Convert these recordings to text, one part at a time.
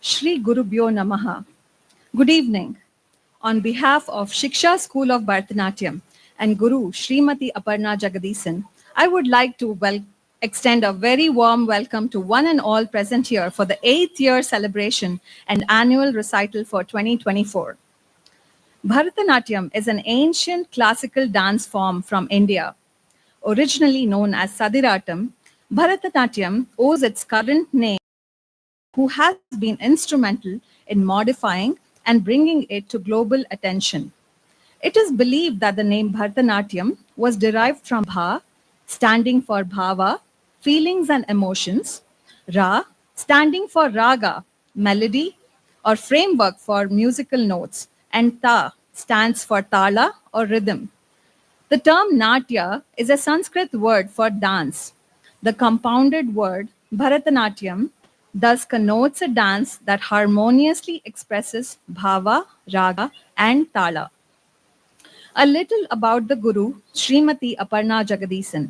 Shri Gurubhyo Namaha. Good evening. On behalf of Siksha School of Bharatanatyam and Guru Srimati Aparna Jagadisan, I would like to extend a very warm welcome to one and all present here for the 8th year celebration and annual recital for 2024. Bharatanatyam is an ancient classical dance form from India. Originally known as Sadiratam, Bharatanatyam owes its current name who has been instrumental in modifying and bringing it to global attention. It is believed that the name Bharatanatyam was derived from Bha, standing for Bhava, feelings and emotions, Ra, standing for Raga, melody or framework for musical notes, and Ta stands for Tala or rhythm. The term Natya is a Sanskrit word for dance. The compounded word Bharatanatyam thus connotes a dance that harmoniously expresses bhava, raga, and tala. A little about the Guru, Srimati Aparna Jagadisan.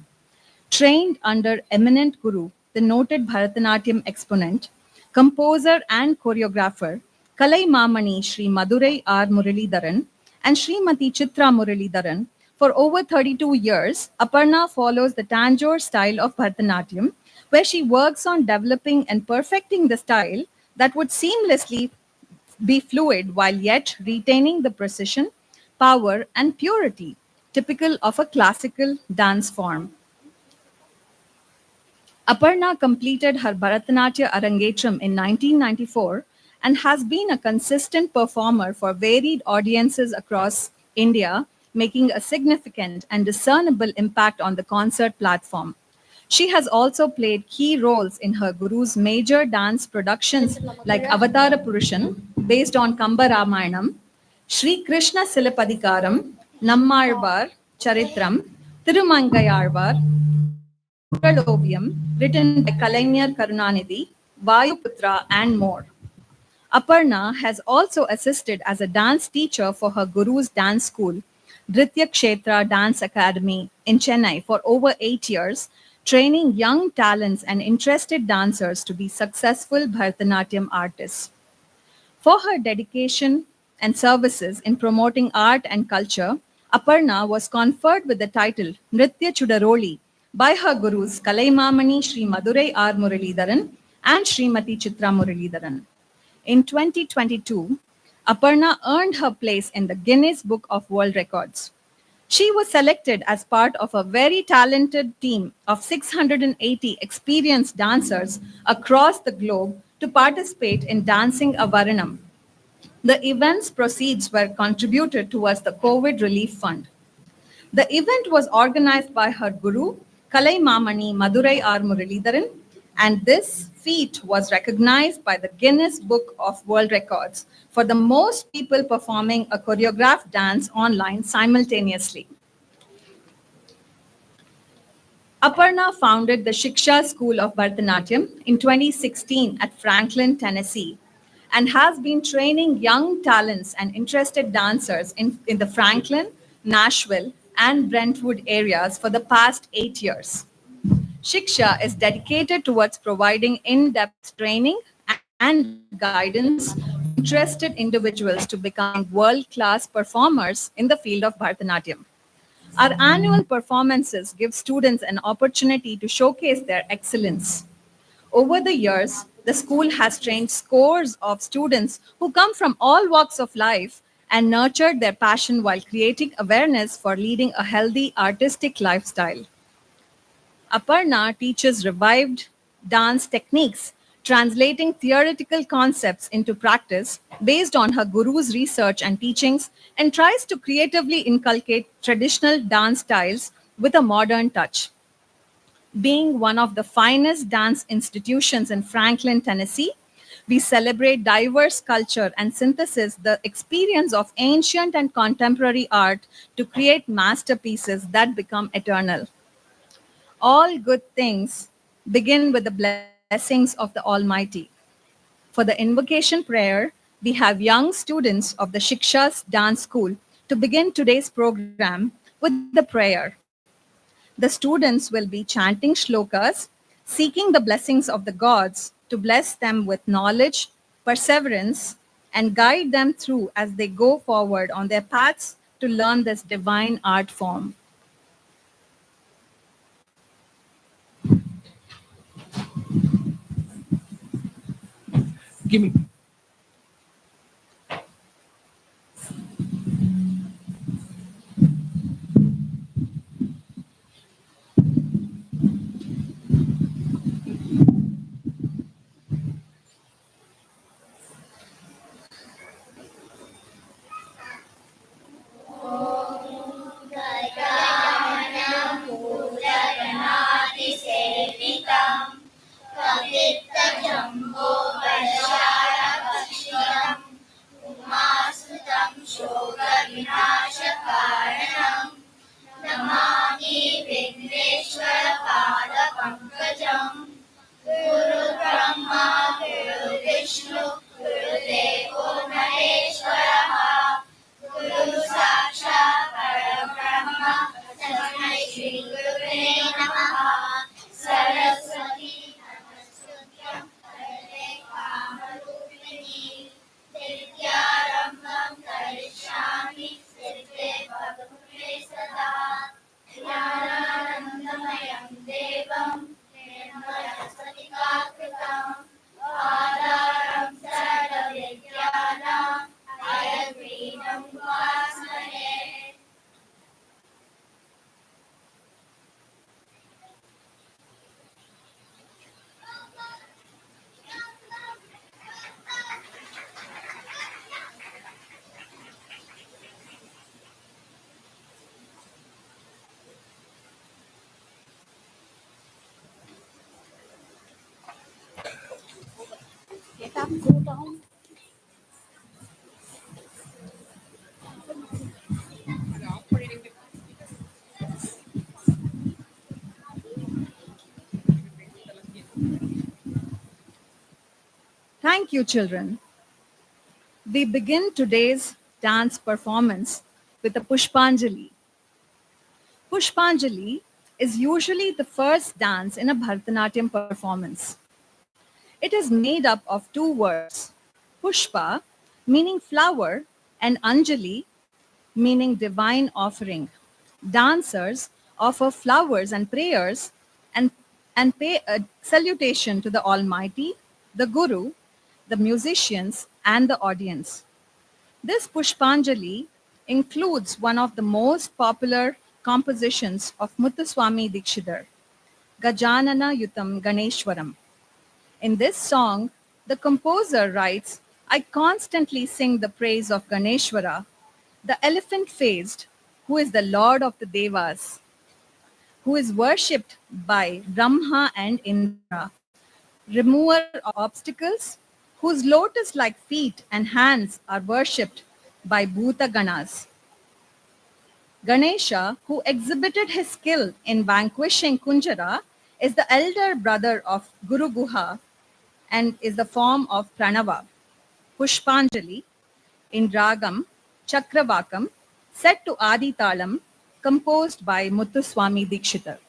Trained under eminent Guru, the noted Bharatanatyam exponent, composer and choreographer, Kalai Mamani Sri Madurai R. Muralidharan and Srimati Chitra Muralidharan, for over 32 years, Aparna follows the Tanjore style of Bharatanatyam, where she works on developing and perfecting the style that would seamlessly be fluid while yet retaining the precision, power, and purity typical of a classical dance form. Aparna completed her Bharatanatyam Arangetram in 1994 and has been a consistent performer for varied audiences across India, making a significant and discernible impact on the concert platform. She has also played key roles in her guru's major dance productions like Avatara Purushan, based on Kamba Ramayanam, Sri Krishna Silapadikaram, Nammalvar Charitram, Tirumangayarvar, Kuralovium, written by Kalaignar Karunanidhi, Vayuputra, and more. Aparna has also assisted as a dance teacher for her guru's dance school, Nritya Kshetra Dance Academy in Chennai for over 8 years, training young talents and interested dancers to be successful Bharatanatyam artists. For her dedication and services in promoting art and culture, Aparna was conferred with the title Nritya Chudaroli by her gurus Kalaimamani Sri Madurai R. Muralidharan and Srimati Chitra Muralidharan. In 2022, Aparna earned her place in the Guinness Book of World Records. She was selected as part of a very talented team of 680 experienced dancers across the globe to participate in Dancing a Varanam. The event's proceeds were contributed towards the COVID Relief Fund. The event was organized by her guru, Kalai Mamani Madurai R. Muralidharan, and this feat was recognized by the Guinness Book of World Records for the most people performing a choreographed dance online simultaneously. Aparna founded the Siksha School of Bharatanatyam in 2016 at Franklin, Tennessee, and has been training young talents and interested dancers in the Franklin, Nashville, and Brentwood areas for the past 8 years. Siksha is dedicated towards providing in-depth training and guidance for interested individuals to becoming world-class performers in the field of Bharatanatyam. Our annual performances give students an opportunity to showcase their excellence. Over the years, the school has trained scores of students who come from all walks of life and nurtured their passion while creating awareness for leading a healthy artistic lifestyle. Aparna teaches revived dance techniques, translating theoretical concepts into practice based on her guru's research and teachings, and tries to creatively inculcate traditional dance styles with a modern touch. Being one of the finest dance institutions in Franklin, Tennessee, we celebrate diverse culture and synthesis the experience of ancient and contemporary art to create masterpieces that become eternal. All good things begin with the blessings of the Almighty. For the invocation prayer, we have young students of the Shiksha's dance school to begin today's program with the prayer. The students will be chanting shlokas, seeking the blessings of the gods to bless them with knowledge, perseverance, and guide them through as they go forward on their paths to learn this divine art form. Give me. Get up, go down. Thank you, children. We begin today's dance performance with a Pushpanjali. Pushpanjali is usually the first dance in a Bharatanatyam performance. It is made up of two words, Pushpa, meaning flower, and Anjali, meaning divine offering. Dancers offer flowers and prayers and, and pay a salutation to the Almighty, the Guru, the musicians, and the audience. This Pushpanjali includes one of the most popular compositions of Muthuswami Dikshidhar, Gajanana Yutam Ganeshwaram. In this song, the composer writes, I constantly sing the praise of Ganeshwara, the elephant faced, who is the lord of the Devas, who is worshipped by Brahma and Indra, remover of obstacles, whose lotus like feet and hands are worshipped by Bhuta Ganas. Ganesha, who exhibited his skill in vanquishing Kunjara, is the elder brother of Guru Guha and is the form of Pranava. Pushpanjali in Ragam Chakravakam, set to Adi Talam, composed by Muthuswami Dikshidhar.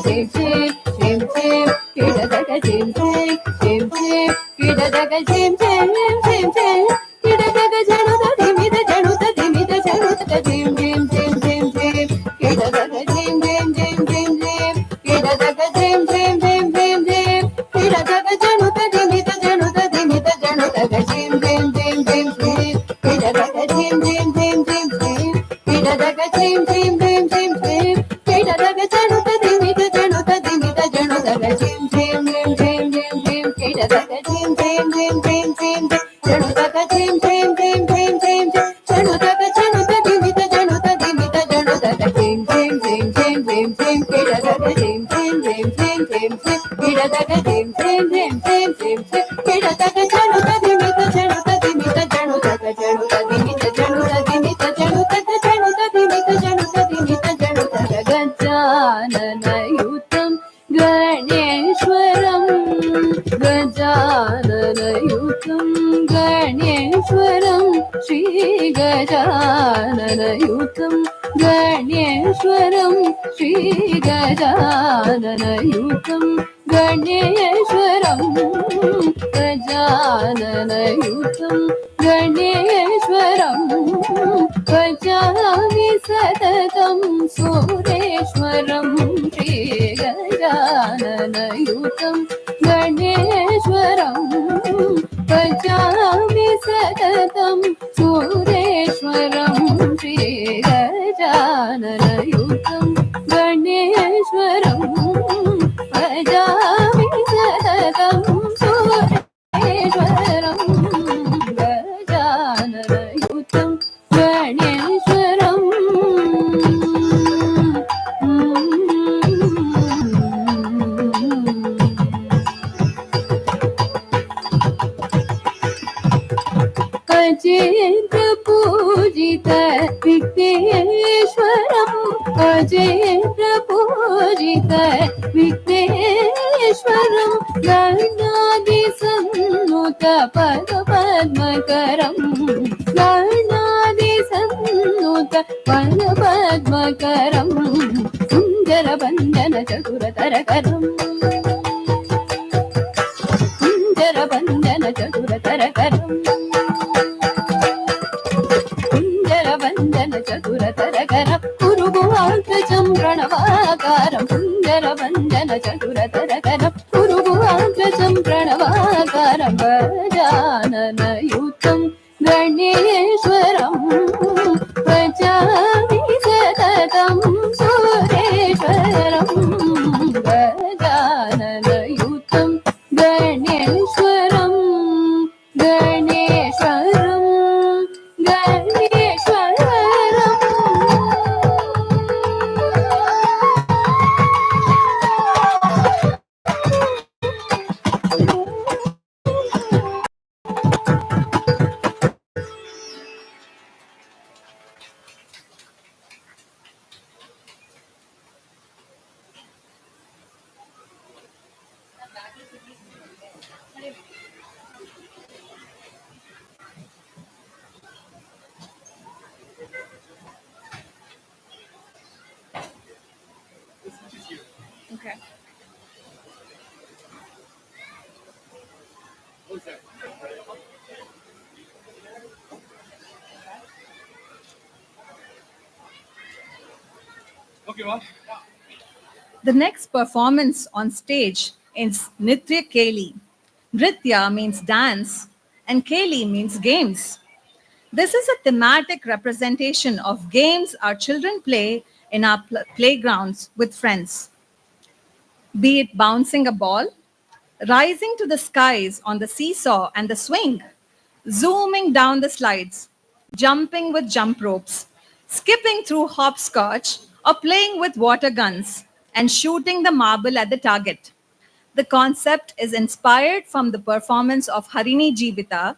chim chim chim chim kidadaga chim chim chim chim kidadaga chim chim chim chim kidadaga januta dimida januta dimida januta chim chim chim chim chim kidadaga chim chim chim chim chim kidadaga chim chim chim chim chim kidadaga januta dimida januta dimida januta chim chim chim chim chim kidadaga chim chim chim chim chim kidadaga chim chim chim chim chim kidadaga januta dimida januta dimida januta chim chim chim chim chim chim kidadaga chim chim chim chim chim januta chim chim chim chim chim januta januta dimida januta dimida januta chim chim chim chim chim chim kidadaga chim chim chim chim chim chim kidadaga chim chim chim chim chim chim kidadaga januta dimida januta dimida januta januta dimida januta dimida januta januta dimida januta dimida januta gajanana yutam ganeshwaram gajanana yutam ganeshwaram Shri gajanana yutam ganeshwaram Shri gajanana yutam ganeshwaram gajanana yutam ganeshwaram gajami satatam sureshwaram Shri gajanana yutam ganeshwaram gajami satatam sureshwaram Shri gajanana yutam ganeshwaram gajami satatam sureshwaram gajanana yutam ganeshwaram Ajendra पूजित विघ्नेश्वरम् अजेन्द्र पूजित विघ्नेश्वरम् गणादिसन्नुत पदपद्मकरम् गणादिसन्नुत पदपद्मकरम् सुन्दरबन्धन चतुरतरकरम् सुन्दरबन्धन चतुरतरकरम् वन्दन चतुरतरकर पुरुगुवाग्रजं प्रणवाकारं सुन्दरवन्दन चतुरतरकर पुरुगुवाग्रजं प्रणवाकारं गजाननयुतं गणेश्वरं भजामि सततं सुरेश्वरं गजाननयुतं गणेश्वरं गणेश्वरं Okay. The next performance on stage is Natya Kelai. Nritya means dance and Keli means games. This is a thematic representation of games our children play in our playgrounds with friends. Be it bouncing a ball, rising to the skies on the seesaw and the swing, zooming down the slides, jumping with jump ropes, skipping through hopscotch, or playing with water guns and shooting the marble at the target. The concept is inspired from the performance of Harini Jivita.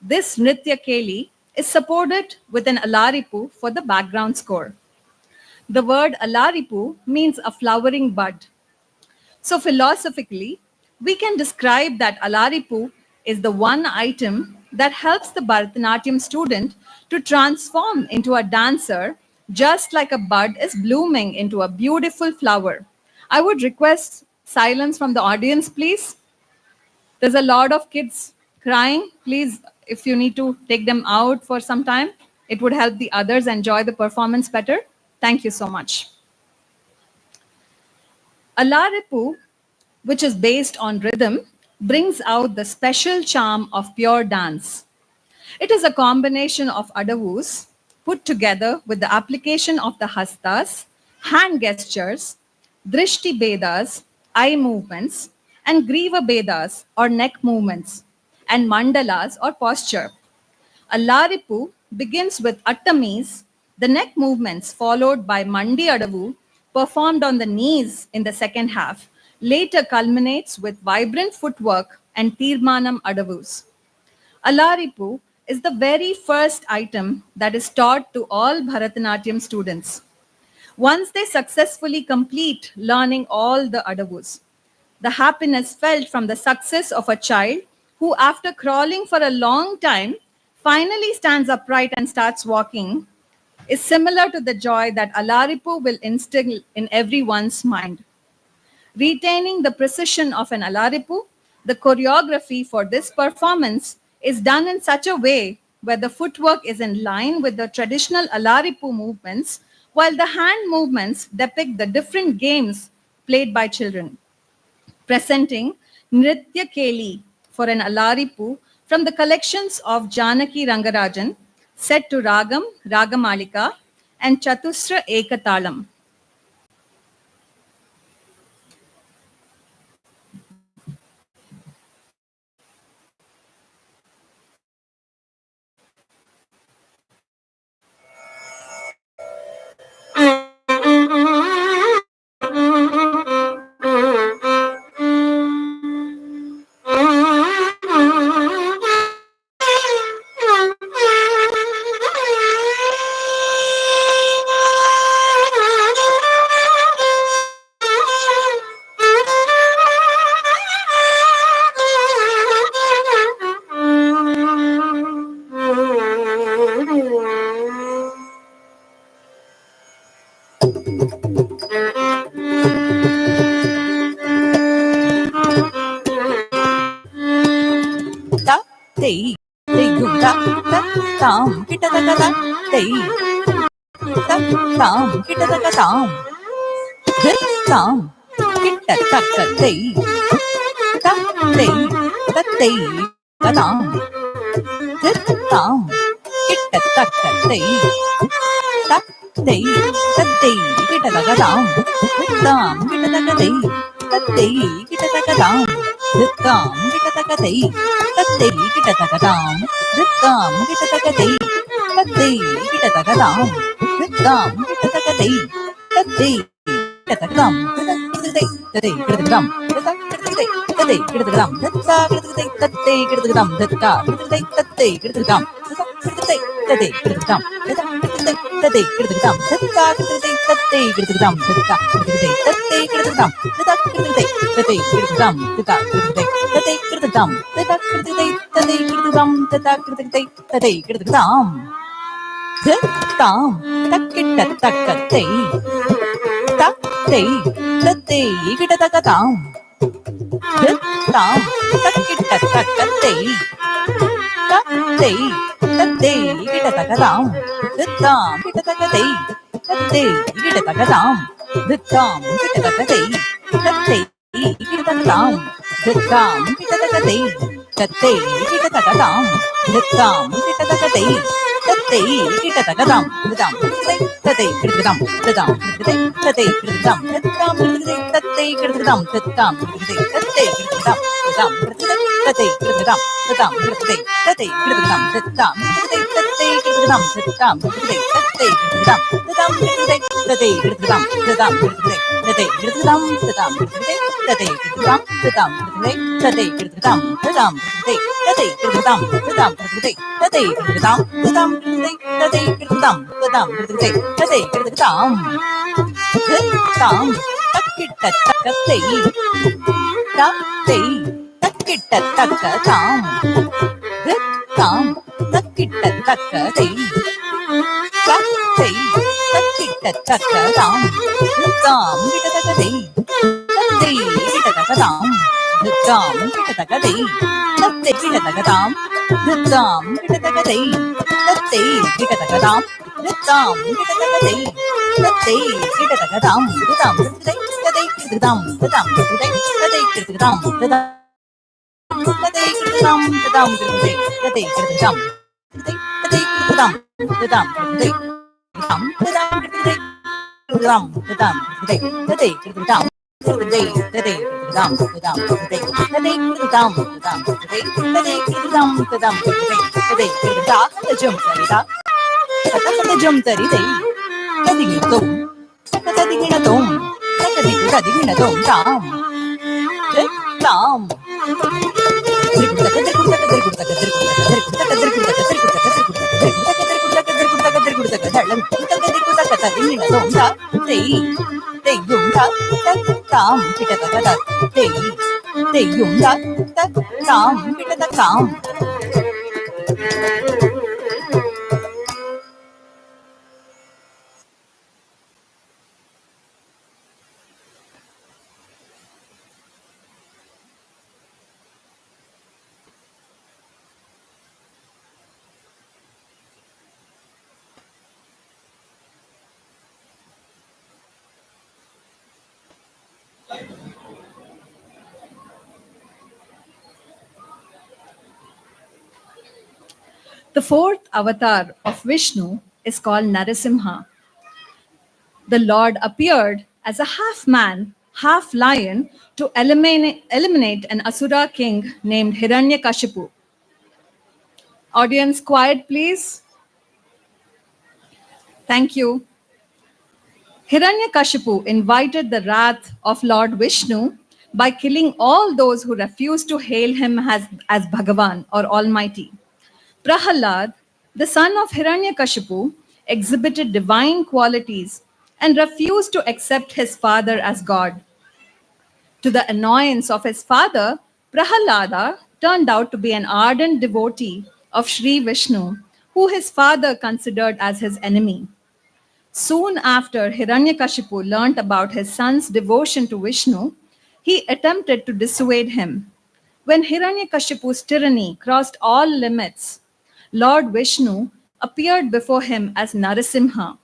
This Nritya Kelai is supported with an alaripu for the background score. The word alaripu means a flowering bud. So philosophically, we can describe that alaripu is the one item that helps the Bharatanatyam student to transform into a dancer just like a bud is blooming into a beautiful flower. I would request silence from the audience, please. There's a lot of kids crying. Please, if you need to take them out for some time, it would help the others enjoy the performance better. Thank you so much. Alaripu, which is based on rhythm, brings out the special charm of pure dance. It is a combination of adavus put together with the application of the hastas, hand gestures, drishti bedas, eye movements, and griva bedas or neck movements, and mandalas or posture. A laripu begins with attamis, the neck movements followed by mandi adavu, performed on the knees in the second half, later culminates with vibrant footwork and tirmanam adavus. Alaripu is the very first item that is taught to all Bharatanatyam students. Once they successfully complete learning all the adavus, the happiness felt from the success of a child who, after crawling for a long time, finally stands upright and starts walking is similar to the joy that Alaripu will instill in everyone's mind. Retaining the precision of an Alaripu, the choreography for this performance is done in such a way where the footwork is in line with the traditional Alaripu movements, while the hand movements depict the different games played by children. Presenting Natya Kelai for an Alaripu from the collections of Janaki Rangarajan, set to Ragam, Ragamalika, and Chatusra Ekatalam. Tei, tei gum ta ta tam kita ta ta tei ta tam kita ta tam dit tam kita ta tei ta tei ta tei ta tam dit tam kita ta tei ta tei ta tei kita ta tam dit tam kita ta tei ta tei kita ta tam dit tam kita ta tei Tati kita takadam, ritam kita takati, tati kita takadam, ritam kita takati, tati kita takadam, tati tati kita takadam, tati kita takadam, tati kita takadam, tati kita takadam, tati kita takadam, tati kita takadam, tati kita takadam, tati kita takadam, tati kita takadam, tati kita takadam, Tati kita takadam, ritam kita takati, tati kita takadam, ritam tati kita takadam, ritam tati kita takadam, ritam tati kita takadam, ritam tati kita takadam, ritam tati kita takadam, ritam tati kita takadam, ritam tati kita takadam, ritam tati kita takadam, ritam tati kita takadam, ritam tati kita takadam, ritam tati kita takadam, ritam tati kita takadam, ritam tati kita takadam, ritam tati kita takadam, ritam tati kita takadam, ritam tati kita takadam, ritam takita takati, tati takita takatam, ritam takita takati, tati takita takatam, ritam kita takati, Kitatagadam, Duttam, Kitatagadai, Tatte Kitatagadam, Duttam, Kitatagadai, Tatte Kitatagadam, Duttam, Kitatagadai, Tatte Kitatagadam, Duttam, Tatte Kitatagadam, Duttam, Tatte Kitatagadam, Duttam. The fourth avatar of Vishnu is called Narasimha. The Lord appeared as a half man, half lion to eliminate an Asura king named Hiranyakashipu. Audience, quiet please. Thank you. Hiranyakashipu invited the wrath of Lord Vishnu by killing all those who refused to hail him as Bhagavan or Almighty. Prahalad, the son of Hiranyakashipu, exhibited divine qualities and refused to accept his father as God. To the annoyance of his father, Prahalada turned out to be an ardent devotee of Sri Vishnu, who his father considered as his enemy. Soon after Hiranyakashipu learnt about his son's devotion to Vishnu, he attempted to dissuade him. When Hiranyakashipu's tyranny crossed all limits, Lord Vishnu appeared before him as Narasimha.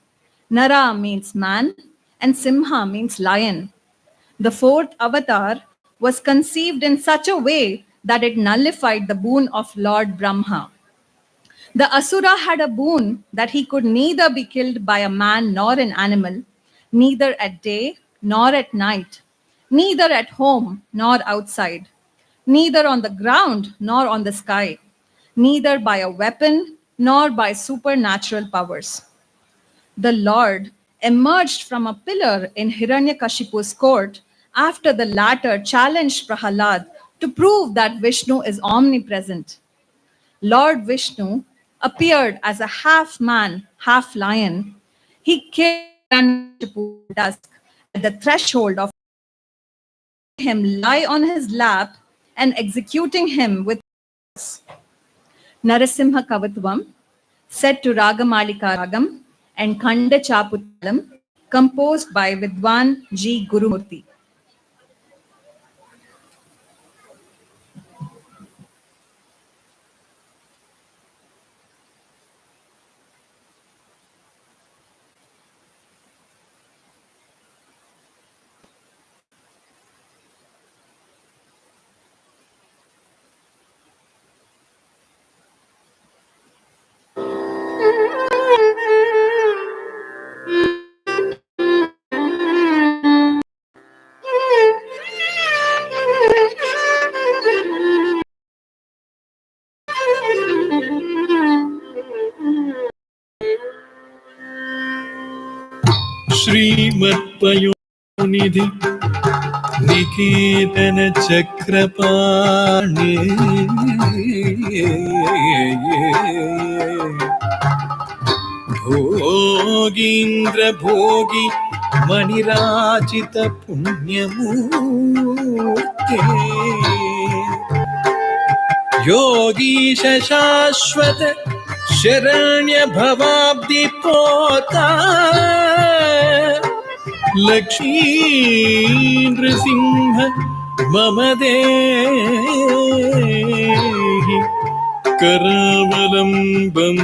Nara means man and Simha means lion. The fourth avatar was conceived in such a way that it nullified the boon of Lord Brahma. The Asura had a boon that he could neither be killed by a man nor an animal, neither at day nor at night, neither at home nor outside, neither on the ground nor on the sky, neither by a weapon nor by supernatural powers. The Lord emerged from a pillar in Hiranyakashipu's court after the latter challenged Prahalad to prove that Vishnu is omnipresent. Lord Vishnu appeared as a half man, half lion. He killed Hiranyakashipu at dusk at the threshold of him lie on his lap and executing him with Narasimha Kavatvam, set to Ragamalika Ragam and Khanda Chaputalam, composed by Vidwan G. Gurumurti. श्रीमत्पयोनिधि निकेतन चक्रपाणि भोगीन्द्र भोगी मणिराजित पुण्यमूर्ते योगीश शाश्वत शरण्य भवाब्दि पोता लक्ष्मी नृसिंह मम देहि करावलम्बम्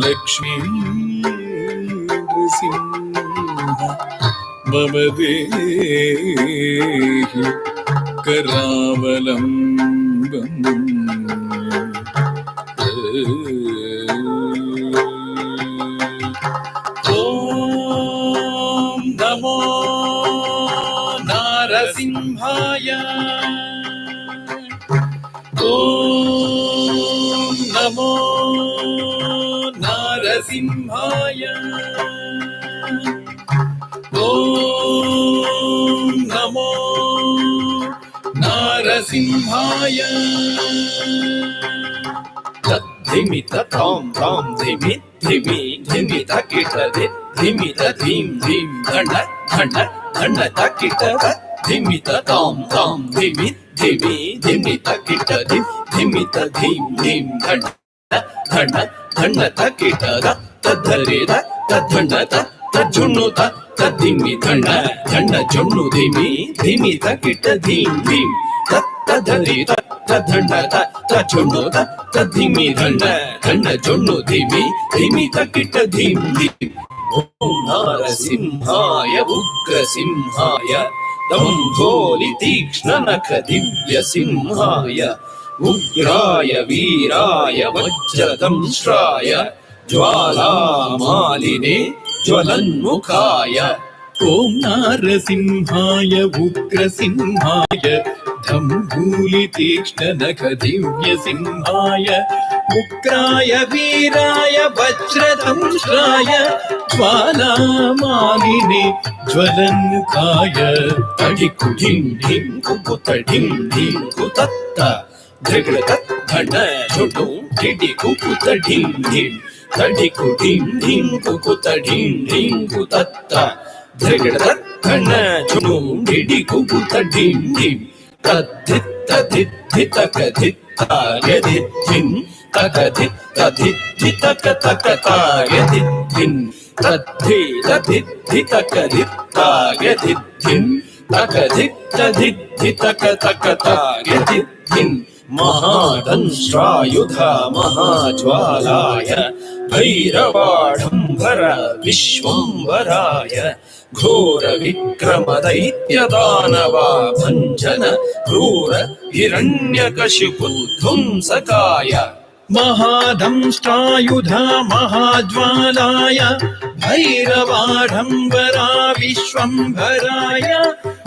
लक्ष्मी नृसिंह मम देहि करावलम्बम् ॐ नमो नारसिंहाय ॐ नमो नारसिंहाय ॐ नमो नारसिंहाय धिमि तां तां धिमि धिमि धिमि तकिट धिमि धीं धीं धण्ड धण्ड धण्ड तकिट धिमि तां तां धिमि धिमि धिमि तकिट धिमि धीं धीं धण्ड धण्ड धण्ड तकिट तद्धरे तद्धण्ड तज्जुण्णु तद्धिमि धण्ड धण्ड जुण्णु धिमि धिमि तकिट धीं धीं तद्धरे तद्धण्ड तज्जुण्णु तद्धिमि धण्ड धण्ड जुण्णु धिमि धिमि तकिट धीं धीं ॐ नारसिंहाय उग्रसिंहाय दम्भोलि तीक्ष्णनख दिव्यसिंहाय उग्राय वीराय वज्रदंष्ट्राय ज्वालामालिने ज्वलन्मुखाय ॐ नारसिंहाय उग्रसिंहाय दम्भोलि तीक्ष्णनख दिव्यसिंहाय उग्राय वीराय वज्रदंष्ट्राय ज्वालामालिने ज्वलन्मुखाय तडिकु ढिं ढिं कुकुत ढिं ढिं कुतत्त धृगृतत् धण्ड झुडु ढिडि कुकुत ढिं ढिं तडिकु ढिं ढिं कुकुत ढिं ढिं कुतत्त धृगृतत् धण्ड झुडु ढिडि कुकुत ढिं ढिं तद्धित् तद्धित् धितक धित्ताय धिद्धिं तकधित् तद्धित् धितक तकताय धिद्धिं तद्धि तद्धित् धितक धित्ताय धिद्धिं तकधित् तद्धित् धितक तकताय धिद्धिं महादंष्ट्रायुधा महाज्वालाय भैरवाढम्बर विश्वम्भराय घोर विक्रम दैत्य दानवा भञ्जन क्रूर हिरण्यकशिपु ध्वंसकाय महादंष्ट्रायुधा महाज्वालाय भैरवाढम्बरा विश्वम्भराय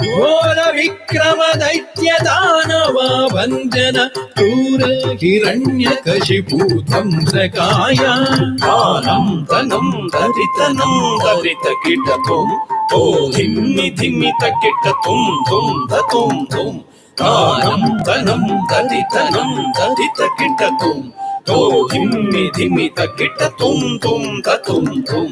घोर विक्रम दैत्य दानवा भञ्जन क्रूर हिरण्यकशिपु ध्वंसकाय आनं तनं दरितनं दरितकिटतुं ओ धिम्मि धिम्मि तकिटतुं तुं धतुं तुं आनं तनं दरितनं दरितकिटतुं तो धिम्मि धिम्मि तकिटतुं तुं धतुं तुं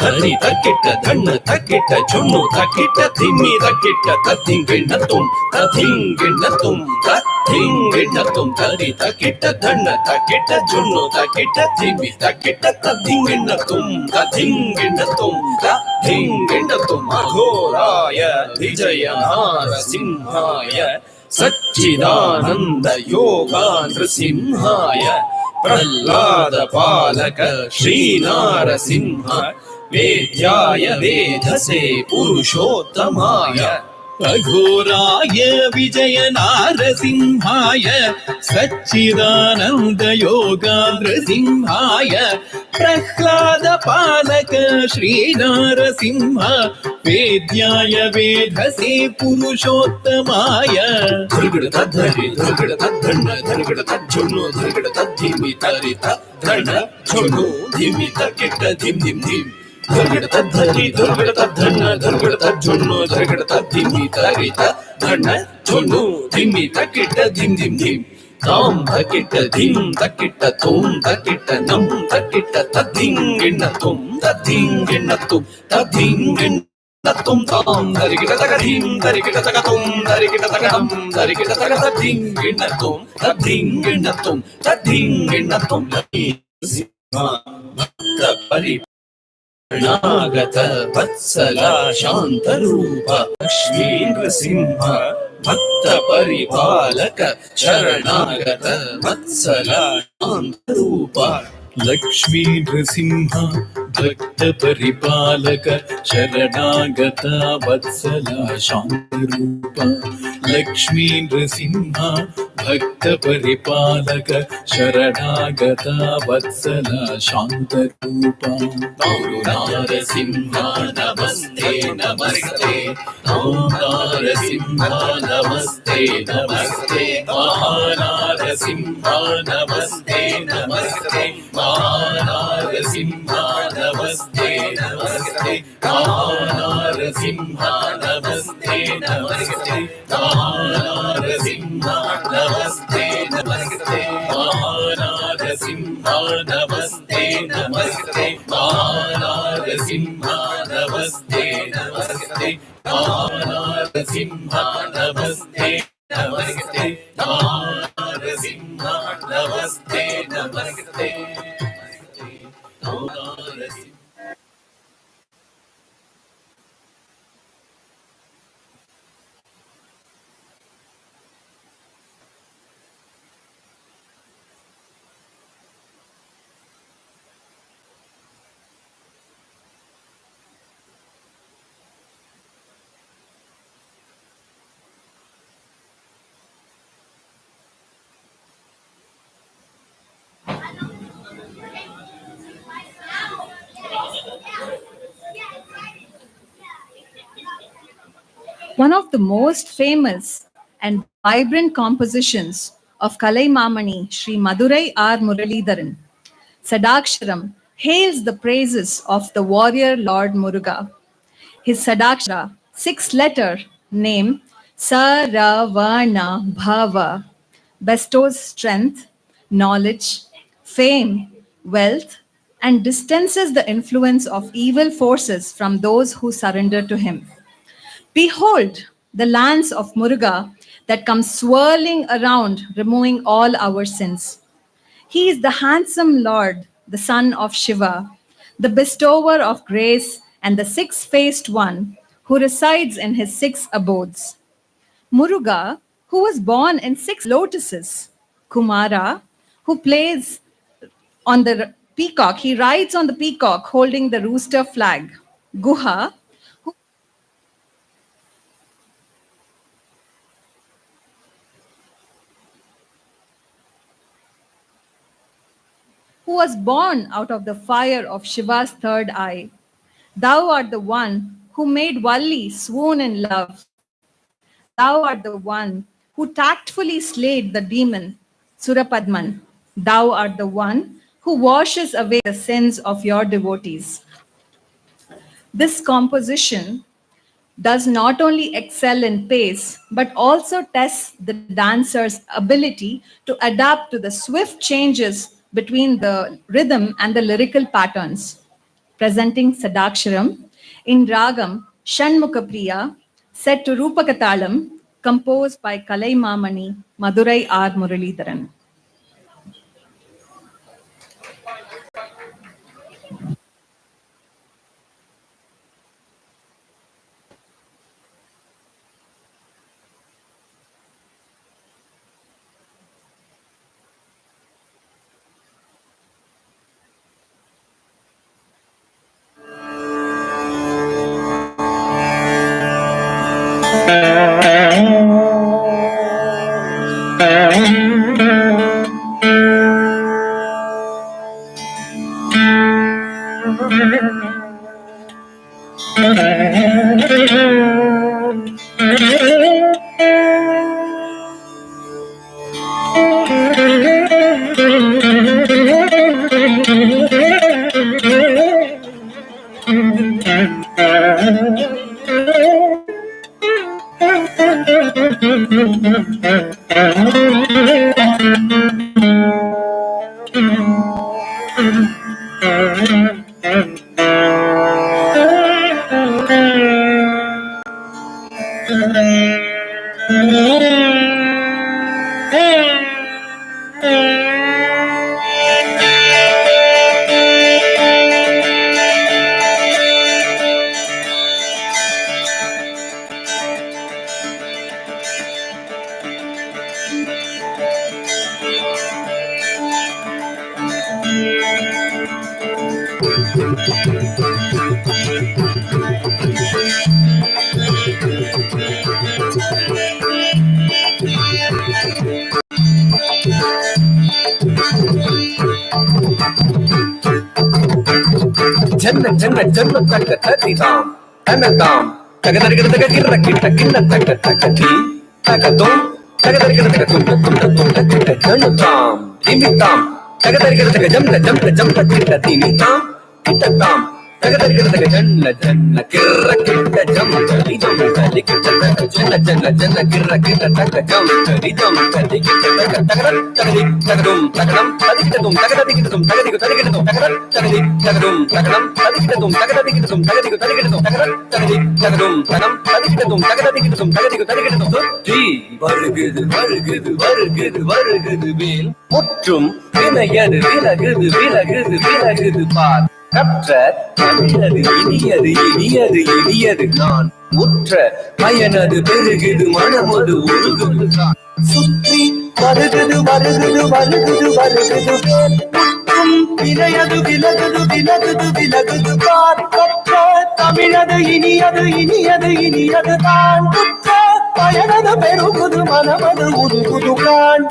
धरि तकिट धण्ड तकिट झुण्णु तकिट धिम्मि तकिट तद्धिङ्गिणतुं तद्धिङ्गिणतुं तद्धिङ्गिणतुं धरि तकिट धण्ड तकिट झुण्णु तकिट धिम्मि तकिट तद्धिङ्गिणतुं तद्धिङ्गिणतुं तद्धिङ्गिणतुं अघोराय विजय नारसिंहाय सच्चिदानन्द योगा नृसिंहाय प्रह्लाद पालक श्रीनारसिंह वेद्याय वेधसे पुरुषोत्तमाय अघोराय विजय नारसिंहाय सच्चिदानन्द योगा नृसिंहाय प्रह्लाद पालक श्रीनारसिंह वेद्याय वेधसे पुरुषोत्तमाय धृगड़ तद्धरि धृगड़ तद्धण्ड धृगड़ तज्जुण्णु धृगड़ तद्धिमि तरित धण्ड झुण्णु धिमि तकिट धिं धिं धिं धृगड़ तद्धरि धृगड़ तद्धण्ड धृगड़ तज्जुण्णु धृगड़ तद्धिमि तरित धण्ड झुण्णु धिमि तकिट धिं धिं धिं तां तकिट धिं तकिट तुं तकिट नं तकिट तद्धिङ्गिणतुं तद्धिङ्गिणतुं तद्धिङ्गिण तत्तुं तां दरिकिट तकधिं दरिकिट तकतुं दरिकिट तकतं दरिकिट तकतधिङ्गिणतुं तद्धिङ्गिणतुं तद्धिङ्गिणतुं भक्त नागत वत्सला शान्तरूप लक्ष्मी नृसिंह भक्त परिपालक शरणागत वत्सला शान्तरूप लक्ष्मी नृसिंह भक्त परिपालक शरणागत वत्सला शान्तरूप लक्ष्मी नृसिंह भक्त परिपालक शरणागत वत्सला शान्तरूप नारसिंह नमस्ते नमस्ते नारसिंह नमस्ते नमस्ते महानारसिंह नमस्ते नमस्ते महानारसिंह नमस्ते नमस्ते महानारसिंह नमस्ते नमस्ते महानारसिंह नमस्ते नमस्ते महानारसिंह नमस्ते नमस्ते महानारसिंह नमस्ते नमस्ते महानारसिंह नमस्ते नमस्ते महानारसिंह नमस्ते नमस्ते महानारसिंह One of the most famous and vibrant compositions of Kalaimamani, Sri Madurai R. Muralidharan, Sadaksharam, hails the praises of the warrior Lord Muruga. His Sadakshara, six-letter name Saravana Bhava, bestows strength, knowledge, fame, wealth, and distances the influence of evil forces from those who surrender to him. Behold the lance of Muruga that comes swirling around, removing all our sins. He is the handsome Lord, the son of Shiva, the bestower of grace and the six-faced one who resides in his six abodes. Muruga, who was born in six lotuses. Kumara, who plays on the peacock, he rides on the peacock holding the rooster flag. Guha, who was born out of the fire of Shiva's third eye. Thou art the one who made Valli swoon in love. Thou art the one who tactfully slayed the demon Surapadman. Thou art the one who washes away the sins of your devotees. This composition does not only excel in pace, but also tests the dancer's ability to adapt to the swift changes between the rhythm and the lyrical patterns. Presenting Sadaksharam in Ragam Shanmukapriya, set to Rupakatalam, composed by Kalaimamani Madurai R. Muralidharan. ஜன்ன ஜன்ன ஜன்ன தக்க தத்திதாம் தன்னதாம் தகதரிகதக கிர்ர கிட்ட கிண்ண தக்க தக்கதி தகதோம் தகதரிகதக துண்ட துண்ட துண்ட கிட்ட ஜன்னதாம் திமிதாம் தகதரிகதக ஜம்ல ஜம்ல ஜம்ல கிட்ட திமிதாம் கிட்டதாம் தகதரிகதக ஜன்ன ஜன்ன கிர்ர கிட்ட ஜம் தலி ஜம் தலி கிட்ட தக்க ஜன்ன ஜன்ன ஜன்ன கிர்ர கிட்ட தக்க ஜம் தலி ஜம் தலி கிட்ட தக்க தகர தகதி தகதும் தகனம் ததிகிட்டதும் தகததிகிட்டதும் தகதிகு ததிகிட்டதும் தகர தகதி தகதும் தகனம் ததிகிட்டதும் தகததிகிட்டதும் தகதிகு ததிகிட்டதும் தகர தகதி தகதும் தகனம் ததிகிட்டதும் தகததிகிட்டதும் தகதிகு ததிகிட்டதும் ஜி வருகுது வருகுது வருகுது வருகுது வேல் முற்றும் வினையது விலகுது விலகுது விலகுது பார் கற்ற தமிழது இனியது இனியது இனியது நான் உற்ற பயனது பெருகுது மனமது உருகுது தான் சுற்றி வருகுது வருகுது வருகுது வருகுது முற்றும் வினையது விலகுது விலகுது விலகுது பார் கற்ற தமிழது இனியது இனியது இனியது தான் உற்ற பயனது பெருகுது மனமது உருகுது தான்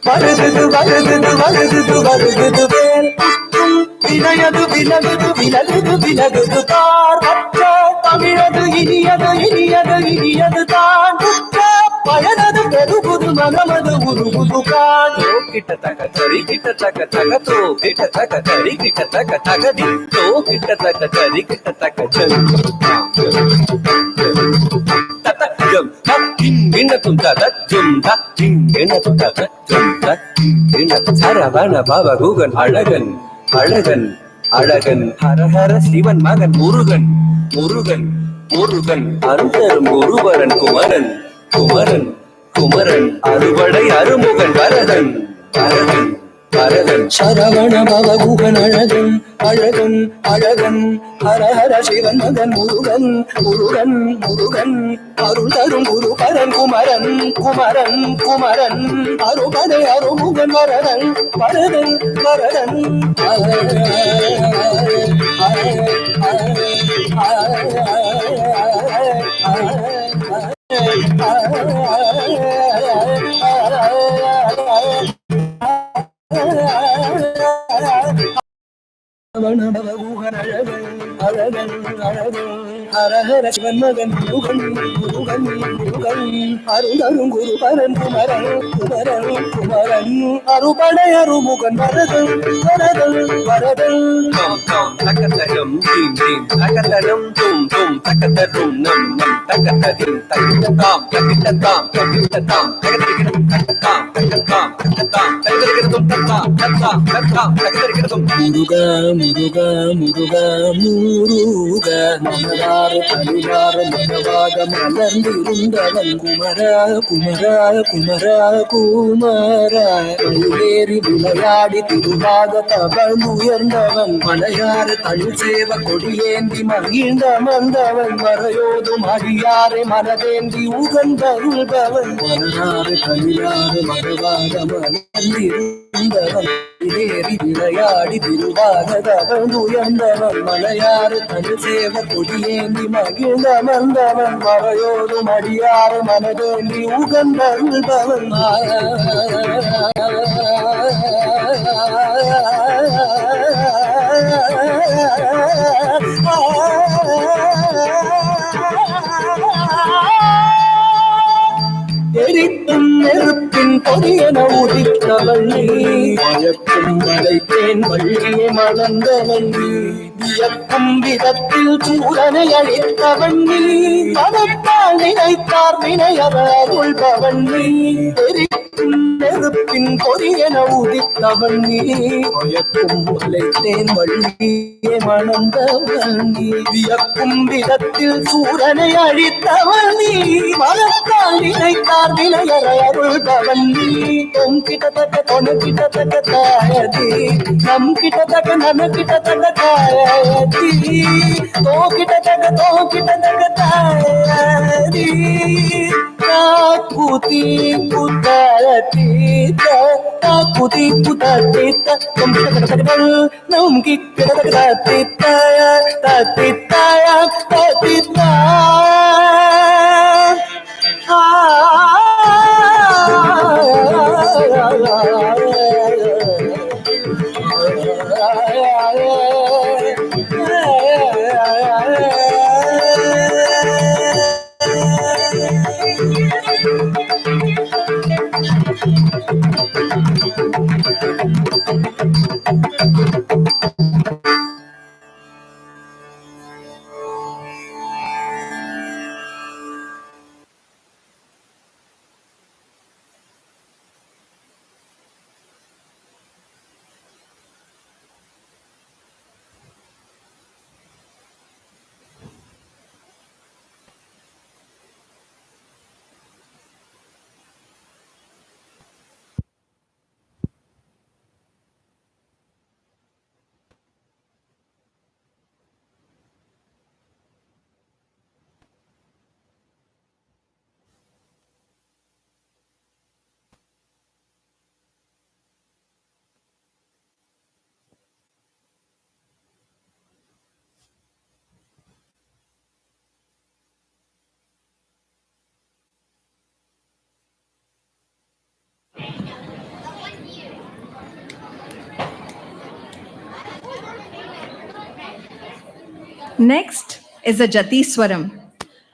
வருகுது வருகுது வருகுது வருகுது வேல் வினையது விலகுது விலகுது விலகுது பார் மற்ற தமிழது இனியது இனியது இனியது தான் உற்ற பயனது பெருகுது மனமது உருகுது கான் கிட்ட தக தரி கிட்ட தக தக தோ கிட்ட தக தரி கிட்ட தக தகதி தோ கிட்ட தக தரி கிட்ட தக ஜம் தத்தம் தக்கின் விண்ணத்தும் ததஜும் தக்கின் விண்ணத்தும் ததஜும் தக்கின் விண்ணத்தும் சரவண பவ குகன் அழகன் அழகன் அழகன் ஹரஹர சிவன் மகன் முருகன் முருகன் முருகன் அருந்தரும் குருவரன் குமரன் குமரன் குமரன் அறுபடை அருமுகன் வரதன் வரதன் வரதன் சரவண பவகுகன் அழகன் அழகன் அழகன் ஹரஹர சிவன் மகன் முருகன் முருகன் முருகன் அருள் தரும் குருபரன் குமரன் குமரன் குமரன் அறுபடை அருமுகன் வரதன் வரதன் வரதன் அழகன் அழகன் ஹரஹர சிவன் மகன் முருகன் முருகன் முருகன் அருணரும் குருபரன் குமரன் குமரன் குமரன் அறுபடை அருமுகன் வரதன் வரதன் வரதன் தக்கத்தரும் தீம் தீம் தக்கத்தரும் தும் தும் தக்கத்தரும் நம் நம் தக்கத்ததிம் தக்கிட்டதாம் தக்கிட்டதாம் தக்கிட்டதாம் தகதரிகிடும் தக்கத்தாம் தக்கத்தாம் தக்கத்தாம் தகதரிகிடும் தக்கத்தாம் தக்கத்தாம் தக்கத்தாம் தகதரிகிடும் முருகா முருகா முருகா முருகா மனதார தனிவார மனவாக மலர்ந்திருந்தவன் குமரா குமரா குமரா குமரா ஏறி விளையாடி திருவாக தவழ்ந்து உயர்ந்தவன் மலையாறு தனி சேவ கொடியேந்தி மகிழ்ந்த மந்தவன் மறையோதும் அடியாரை மனதேந்தி உகந்தருள்பவன் மனதாறு தனியாறு மனவாக மலர்ந்திருந்தவன் ஏறி விளையாடி திருவாக தவழ்ந்து உயர்ந்தவன் மலையாறு தனி சேவ கொடியேந்தி மகிழ்ந்த மந்தவன் மறையோதும் அடியாறு மனதேந்தி உகந்தருள்பவன் எரித்தும் நெருப்பின் பொறியன உதித்தவள் நீ மயக்கும் மலைத்தேன் வள்ளியை மணந்தவள் நீ வியக்கும் விதத்தில் சூரனை அழித்தவன் நீ மனத்தால் நினைத்தார் வினையவருள்பவன் நீ எரிக்கும் நெருப்பின் பொறியன உதித்தவன் நீ மயக்கும் மலைத்தேன் வள்ளியை மணந்தவள் நீ வியக்கும் விதத்தில் சூரனை அழித்தவள் நீ மனத்தால் நினைத்தார் வினையவருள்பவன் நீ தொம் கிட்டத்தக்க தொணு கிட்டத்தக்க தாயதி நம் கிட்டத்தக்க நம கிட்டத்தக்க தாயதி தோ கிட்டத்தக்க தாயதி காக்குதி புத்தரதி காக்குதி புத்தரதி தொம் கிட்டத்தக்க நம் கிட்டத்தக்க தாத்தித்தாய தாத்தித்தாய தாத்தித்தாய Next is the Jatiswaram,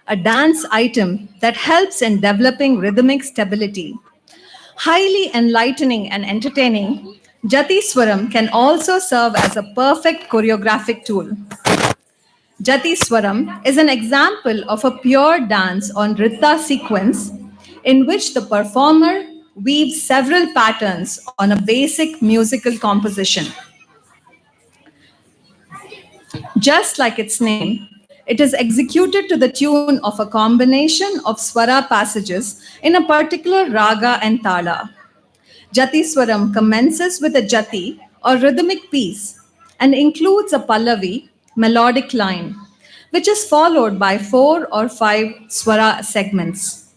a dance item that helps in developing rhythmic stability. Highly enlightening and entertaining, Jatiswaram can also serve as a perfect choreographic tool. Jatiswaram is an example of a pure dance on Ritta sequence in which the performer weaves several patterns on a basic musical composition. Just like its name, it is executed to the tune of a combination of swara passages in a particular raga and tala. Jatiswaram commences with a jati or rhythmic piece and includes a pallavi, melodic line, which is followed by 4 or 5 swara segments.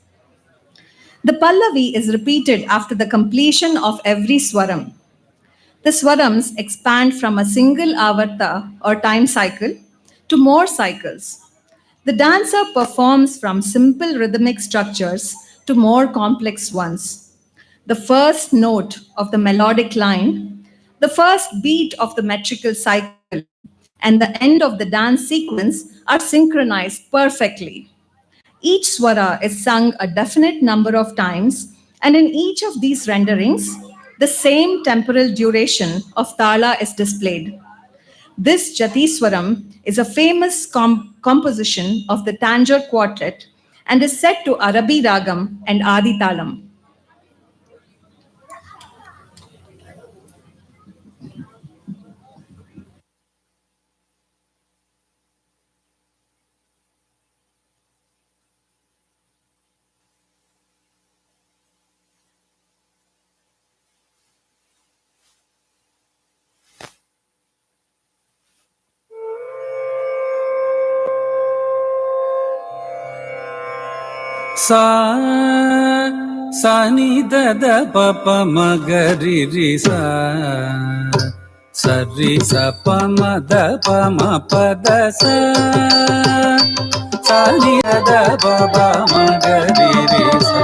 The pallavi is repeated after the completion of every swaram. The swarams expand from a single avarta or time cycle to more cycles. The dancer performs from simple rhythmic structures to more complex ones. The first note of the melodic line, the first beat of the metrical cycle, and the end of the dance sequence are synchronized perfectly. Each swara is sung a definite number of times, and in each of these renderings, the same temporal duration of tala is displayed. This Jatiswaram is a famous composition of the Tanjore Quartet and is set to Arabi Ragam and Adi Talam. sa ni da da pa pa ma ga ri ri sa ri sa pa ma da pa ma pa da sa ni da da pa pa ma ga ri ri sa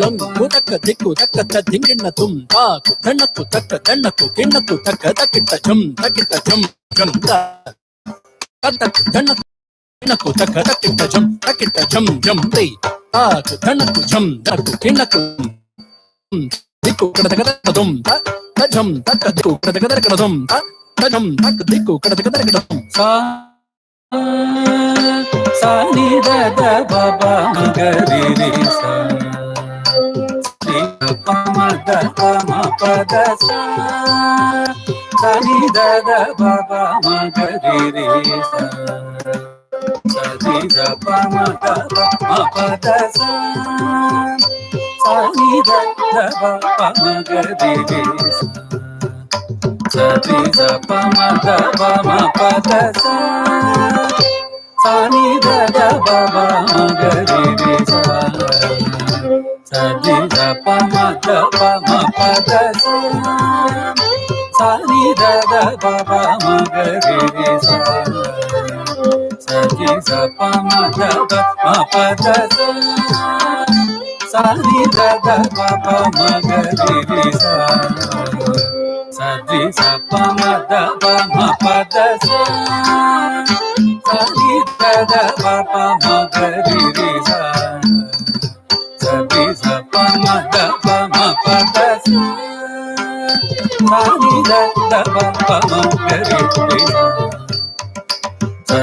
లంకు తక్క దిక్కు తక్క దింగిన్న తుం తాకు తన్నకు తక్క తన్నకు కిన్నకు తక్క తక్కిట జం తక్కిట జం జం తక్ తన్నకు కిన్నకు తక్క తక్కిట జం తక్కిట జం జం తై తాకు తన్నకు జం తక్కు కిన్నకు దిక్కు కడదగద దుం త జం తక్క దిక్కు కడదగద కడదుం త జం తక్ దిక్కు కడదగద కడదుం sa ni da da ba ba ma ga ri ri sa ri pa ma da pa ma pa da sa ni da da ba ba ma ga ri ri sa ri da pa ma da pa ma pa da sa ni da da ba pa ma ga ri ri sa ri da pa ma da pa ma pa da sa ni da da ba ba ma ga ri ri sa ni da pa ma da pa ma pa da sa ni da da ba ba ma ga ri ri sa ni da pa ma da pa ma pa da sa ni da da ba ba ma ga ri ri sa ni da pa ma da pa ma pa da ni da da ba ba ma ga ri ri sa ni da pa ma da pa ma pa da ni da da ba ba ma ga ri ri sa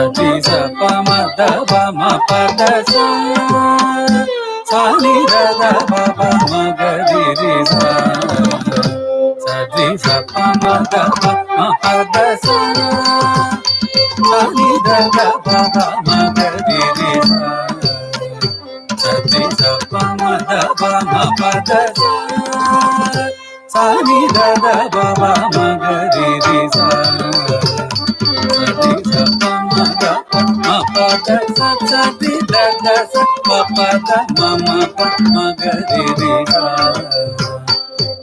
ni da pa ma da pa ma pa da ni da da ba ba ma ga ri ri sa ni da pa ma da pa ma pa da ni da da ba ba ma ga ri ri sa ni da pa ma da pa ma pa da ni da da ba ba ma ga ri ri sa ni da pa ma da pa ma pa da ni da da sa pa pa da ma ma pa ma ga ri ri sa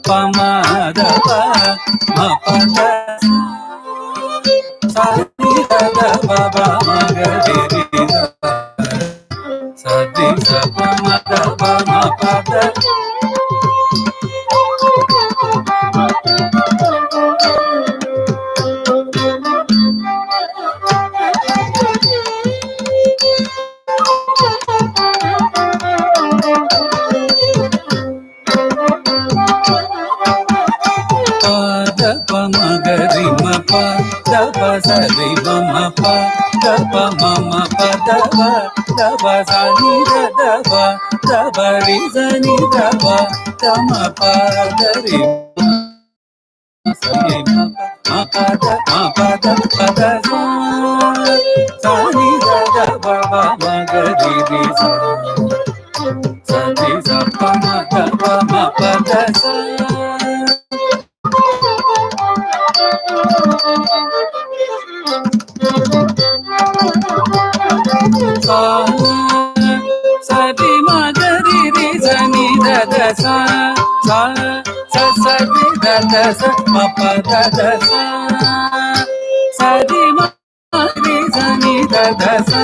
pa ma da pa ma pa da sa ni da da ba ba ma ga ri ri sa ni da pa ma da pa ma pa da pa da pa ma ma pa da pa sa ni da pa ri sa ni da pa da ri sa ni ma pa da pa da sa ni da pa ma ga ri ri sa ni sa pa ma pa da sa sa di ma ga ri ri sa ni da sa sa di da sa ma pa da sa di ma ri sa ni da sa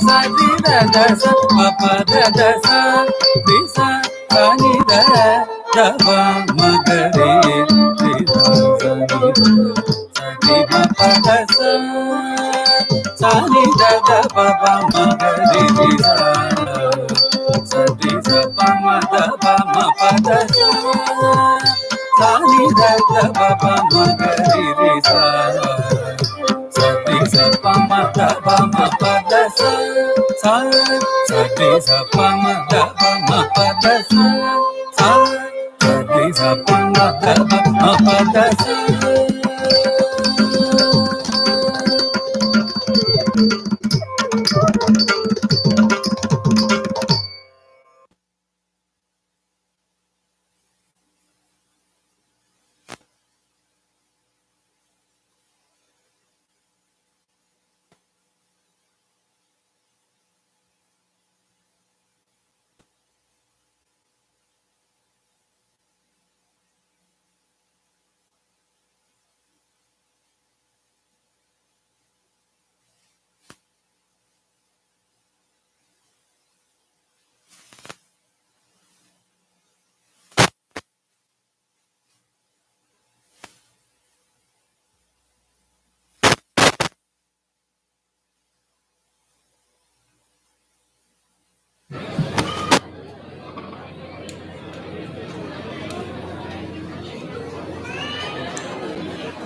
sa di da sa ma pa da sa ri sa ni da pa ma ga ri ri sa ni ma pa da sa ni da pa ma ga ri ri sa di sa pa ma pa da sa ni da pa ma ga ri ri sa di sa pa ma pa da sa di sa pa ma pa da sa di sa pa ma pa da sa.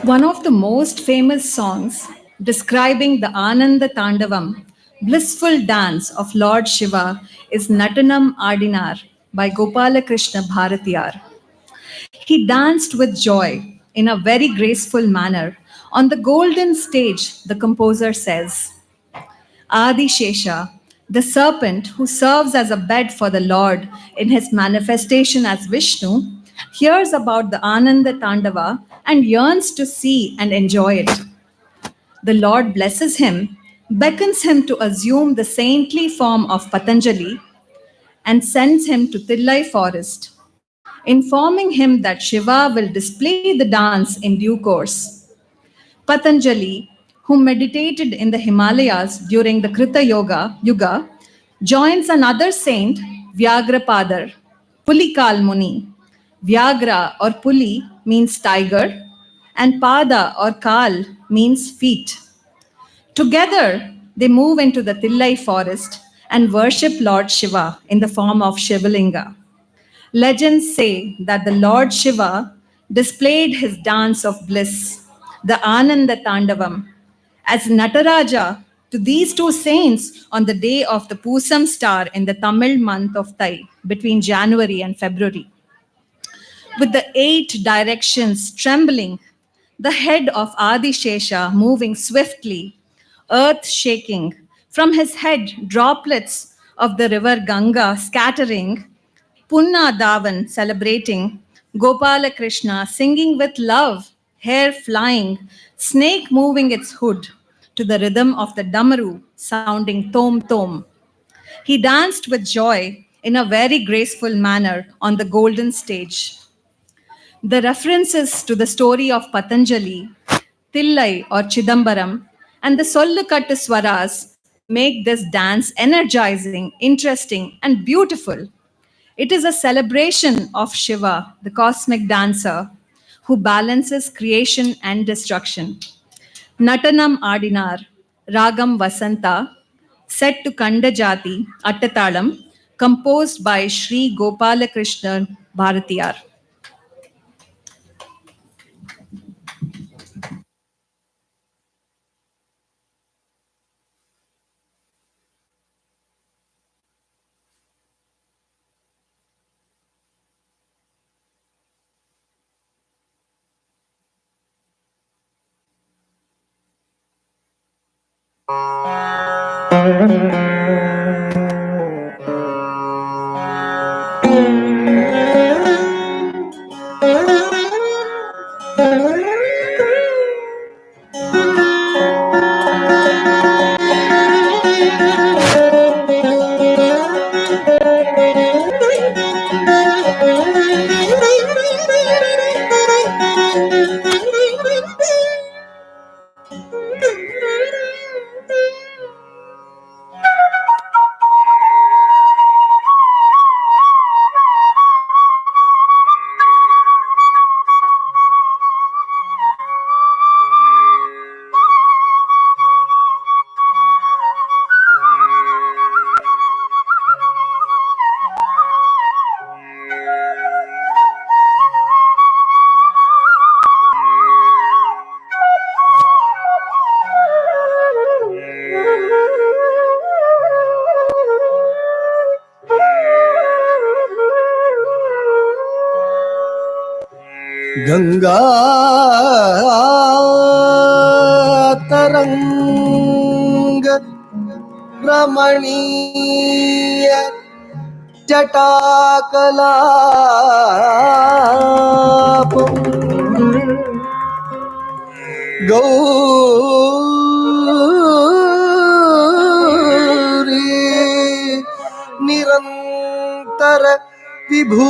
One of the most famous songs describing the Ananda Tandavam, blissful dance of Lord Shiva, is Natanam Adinar by Gopalakrishna Bharatiyar. He danced with joy in a very graceful manner. On the golden stage, the composer says, Adi Shesha, the serpent who serves as a bed for the Lord in his manifestation as Vishnu, hears about the Ananda Tandava and yearns to see and enjoy it. The Lord blesses him, beckons him to assume the saintly form of Patanjali, and sends him to Tillai forest, informing him that Shiva will display the dance in due course. Patanjali, who meditated in the Himalayas during the Krita Yuga, joins another saint, Vyagrapadar, Pulikal Muni. Vyagra or Puli means tiger, and Pada or Kal means feet. Together, they move into the Tillai forest and worship Lord Shiva in the form of Shivalinga. Legends say that the Lord Shiva displayed his dance of bliss, the Ananda Tandavam, as Nataraja to these two saints on the day of the Pusam star in the Tamil month of Thai, between January and February. With the 8 directions trembling, the head of Adi Shesha moving swiftly, earth shaking, from his head droplets of the river Ganga scattering, Punna Davan celebrating, Gopala Krishna singing with love, hair flying, snake moving its hood to the rhythm of the Damaru sounding tom tom. He danced with joy in a very graceful manner on the golden stage. The references to the story of Patanjali, Tillai or Chidambaram, and the Sollukattu Swaras make this dance energizing, interesting, and beautiful. It is a celebration of Shiva, the cosmic dancer, who balances creation and destruction. Natanam Adinar, Ragam Vasanta, set to Kandajati, Attatalam, composed by Sri Gopalakrishna Bharatiyar. Ganga तरंग रमणीय जटाकलाप गौरी निरंतर विभूषित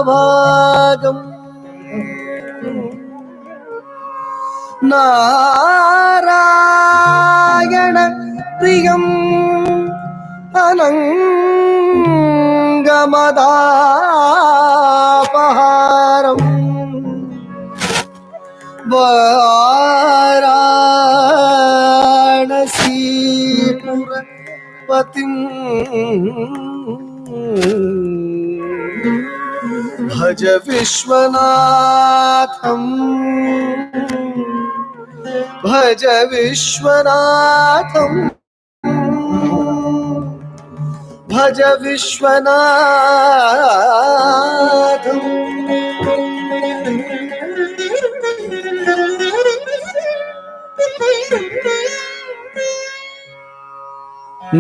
वामभागम् नारायण प्रियम् अनङ्गमदापहारम् वाराणसीपुरपतिम् भज विश्वनाथम् भज विश्वनाथम् भज विश्वनाथम्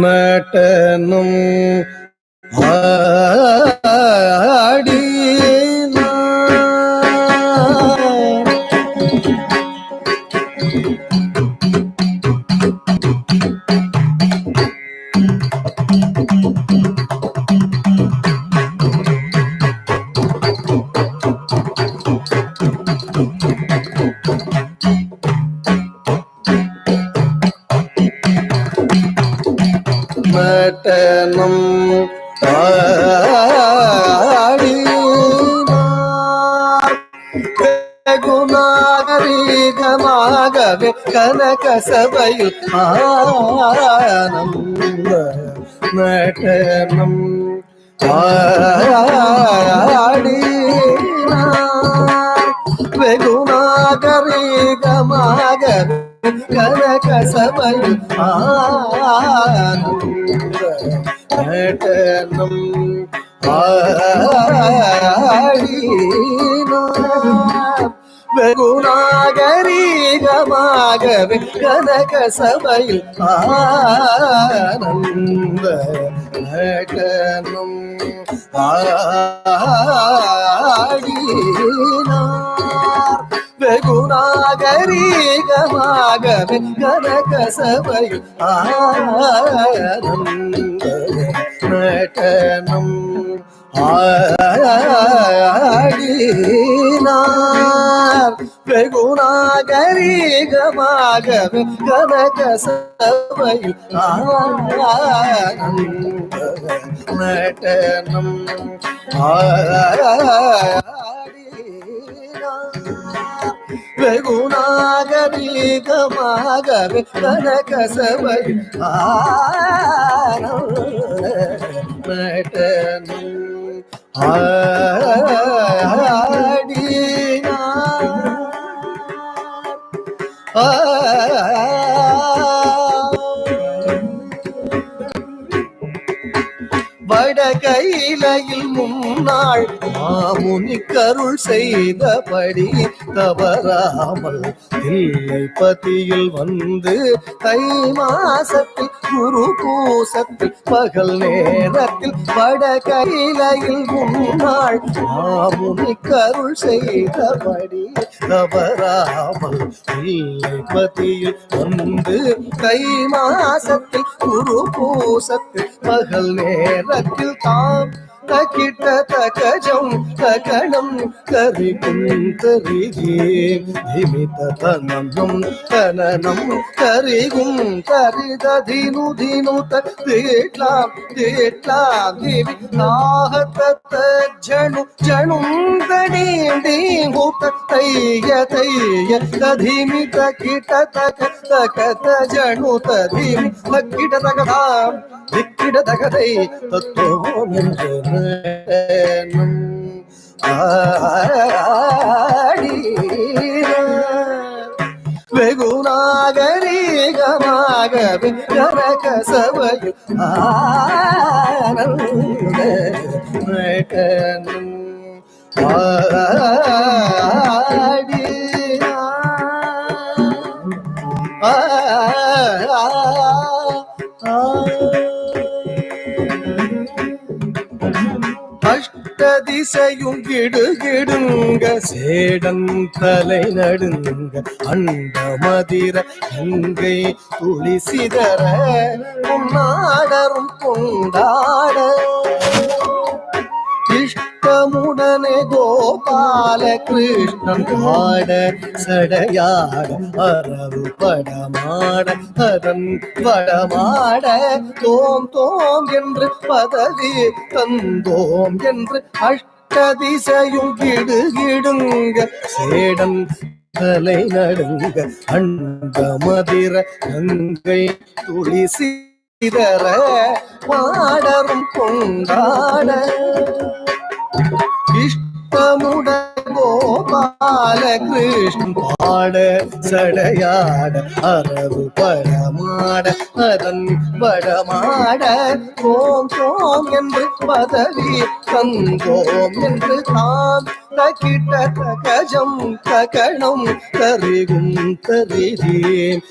नटनं आडिना नटनं आडिना गुणागरी गमागवे कनक सभयु आनंद नटनं आडिना गुणागरी गमागवे कनक सभयु आनंद नटनं आडिना गुणागरी गमागवे कनक सभयु आनंद नटनं आडिना गुणागरी गमागवे कनक सभयु आनंद नटनं आडिना गुणागरी गमागवे कनक सभयु आनंद नटनं आडिना गुणागरी गमागवे कनक सभयु आनंद नटनं आडिना बड़ कई கையிலையில் முன்னாள் மாமுனி கருள் செய்தபடி தவறாமல் தில்லை பதியில் வந்து தை மாசத்தில் குரு பூசத்தில் பகல் நேரத்தில் வட கையிலையில் முன்னாள் மாமுனி கருள் செய்தபடி தவறாமல் தில்லை பதியில் வந்து தை மாசத்தில் குரு பூசத்தில் பகல் நேரத்தில் தாம் தகிட்ட தகஜம் தகணம் கரிகும் தரிகே திமித தனனம் தனனம் கரிகும் தரிததினு தினு தீட்லாம் தீட்லாம் திவி நாகத்த ஜனு ஜனும் தடீண்டீங்கூத்த தைய தைய ததிமித கிட்ட தக தகத ஜனு ததிமி தக்கிட தகதாம் திக்கிட தகதை தத்துவம் என்று வெகுநாகரீகமாக கரகசவையு ஆனந்த அஷ்டதிசையும் கிடுகிடுங்க சேடன் தலை நடுங்க அண்ட மதிர கங்கை துளி சிதற பொன்னாடரும் கொண்டாட இஷ்டமுடனே கோபால கிருஷ்ணன் பாட சடையாட அரவு படமாட அதன் படமாட தோம் தோம் என்று பதவி தந்தோம் என்று அஷ்டதிசையும் கிடுகிடுங்க சேடன் தலை நடுங்க அண்ட மதிர கங்கை துளி சிதற பாடரும் கொண்டாட இஷ்டமுடன் கோபால கிருஷ்ணன் பாட சடையாட அரவு படமாட அதன் படமாட தோம் தோம் என்று பதவி தந்தோம் என்று தாம் தகிட்ட தகஜம் தகணம் தரிகும் தரிதேன்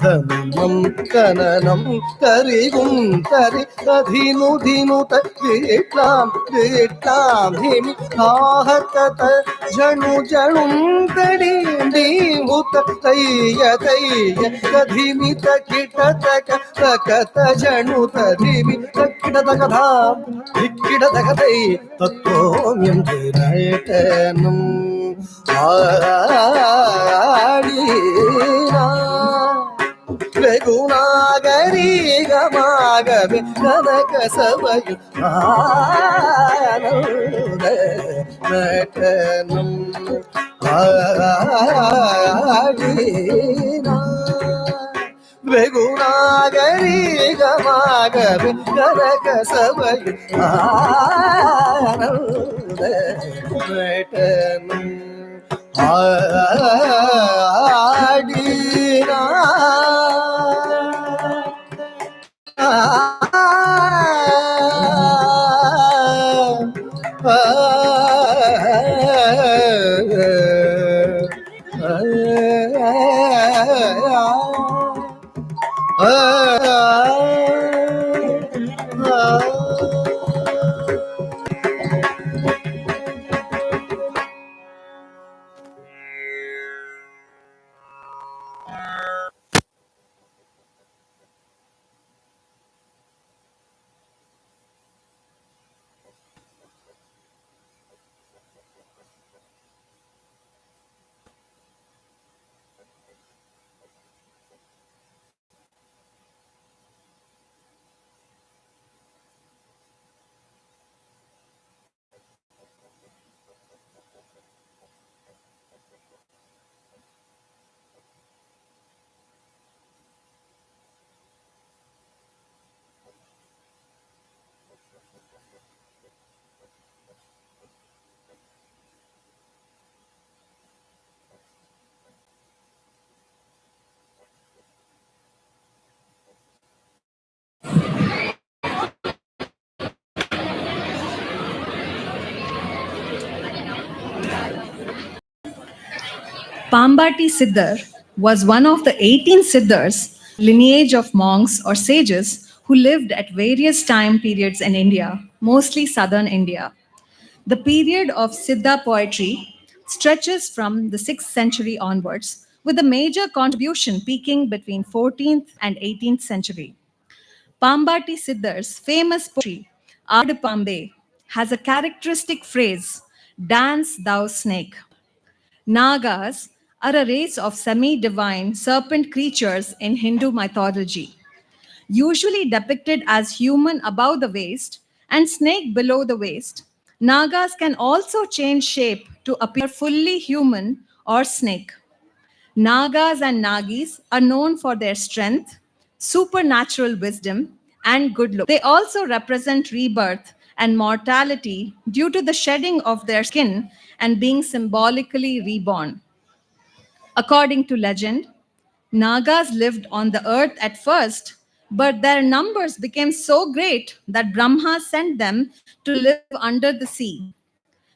தனனம் கனனம் தரிகும் தரி ததினு தினு தீட்லாம் தீட்லாம் திமி ஆஹத்த ஜனு ஜனும் தடீண்டீமுத்த தைய தைய ததிமி தகிட்ட தக தகத ஜனு ததிமி தக்கிட தகதாம் திக்கிட தகதை தத்தோம் என்று நயட்டனும் ஆடினா வெகுநாகரீகமாகவே கனக சபையும் ஆனந்த நட்டனம் ஆடினா வெகுநாகரீகமாகவே கனக சபையும் ஆனந்த நட்டனம் ஆடினா Pambati Siddhar was one of the 18 Siddhars, lineage of monks or sages who lived at various time periods in India, mostly southern India. The period of Siddha poetry stretches from the 6th century onwards, with a major contribution peaking between 14th and 18th century. Pambati Siddhar's famous poetry, Arpambe, has a characteristic phrase, "Dance thou snake." Nagas are a race of semi divine serpent creatures in Hindu mythology, usually depicted as human above the waist and snake below the waist. Nagas can also change shape to appear fully human or snake. Nagas and Nagis are known for their strength, supernatural wisdom, and good looks. They also represent rebirth and mortality due to the shedding of their skin and being symbolically reborn. According to legend, Nagas lived on the earth at first, but their numbers became so great that Brahma sent them to live under the sea.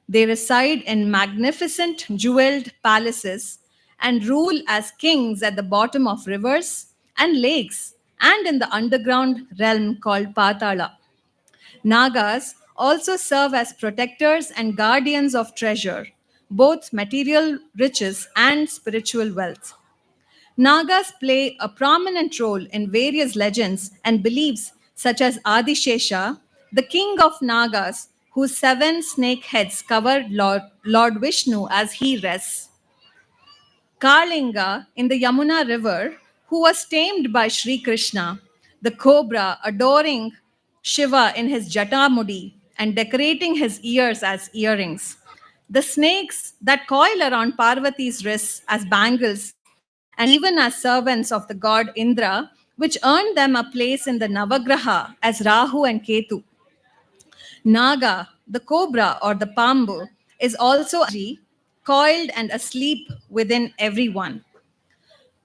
They reside in magnificent jeweled palaces and rule as kings at the bottom of rivers and lakes and in the underground realm called Patala. Nagas also serve as protectors and guardians of treasure, both material riches and spiritual wealth. Nagas play a prominent role in various legends and beliefs, such as Adishesha, the king of Nagas, whose 7 snake heads cover Lord Vishnu as he rests. Kalinga in the Yamuna river, who was tamed by Sri Krishna, the cobra adoring Shiva in his Jatamudi and decorating his ears as earrings. The snakes that coil around Parvati's wrists as bangles and even as servants of the god Indra, which earned them a place in the Navagraha as Rahu and Ketu. Naga, the cobra or the pambu, is also coiled and asleep within everyone.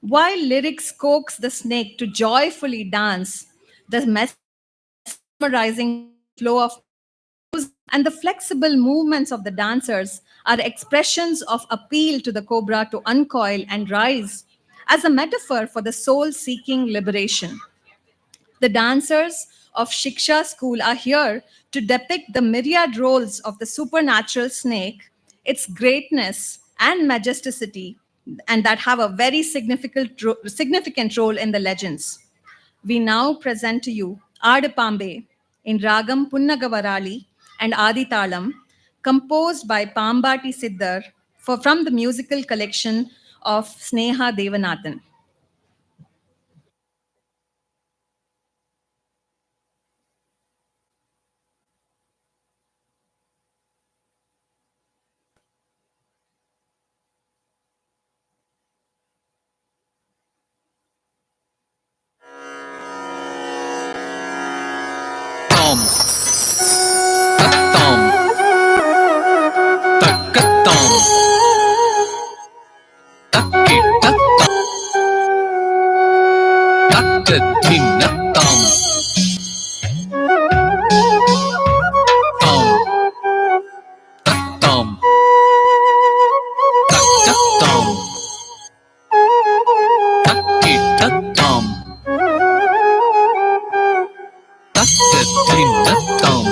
While lyrics coax the snake to joyfully dance, the mesmerizing flow of and the flexible movements of the dancers are expressions of appeal to the cobra to uncoil and rise as a metaphor for the soul seeking liberation. The dancers of Siksha school are here to depict the myriad roles of the supernatural snake, its greatness and majesticity, and that have a very significant role in the legends. We now present to you Arpambe in Ragam Punnagavarali and Aditalam, composed by Pambati Siddhar from the musical collection of Sneha Devanathan. Tom, Tom, Takatom, Takitatom, Takatinatom, Tom, Tatom, Takatom, Takitatom, Takatinatom.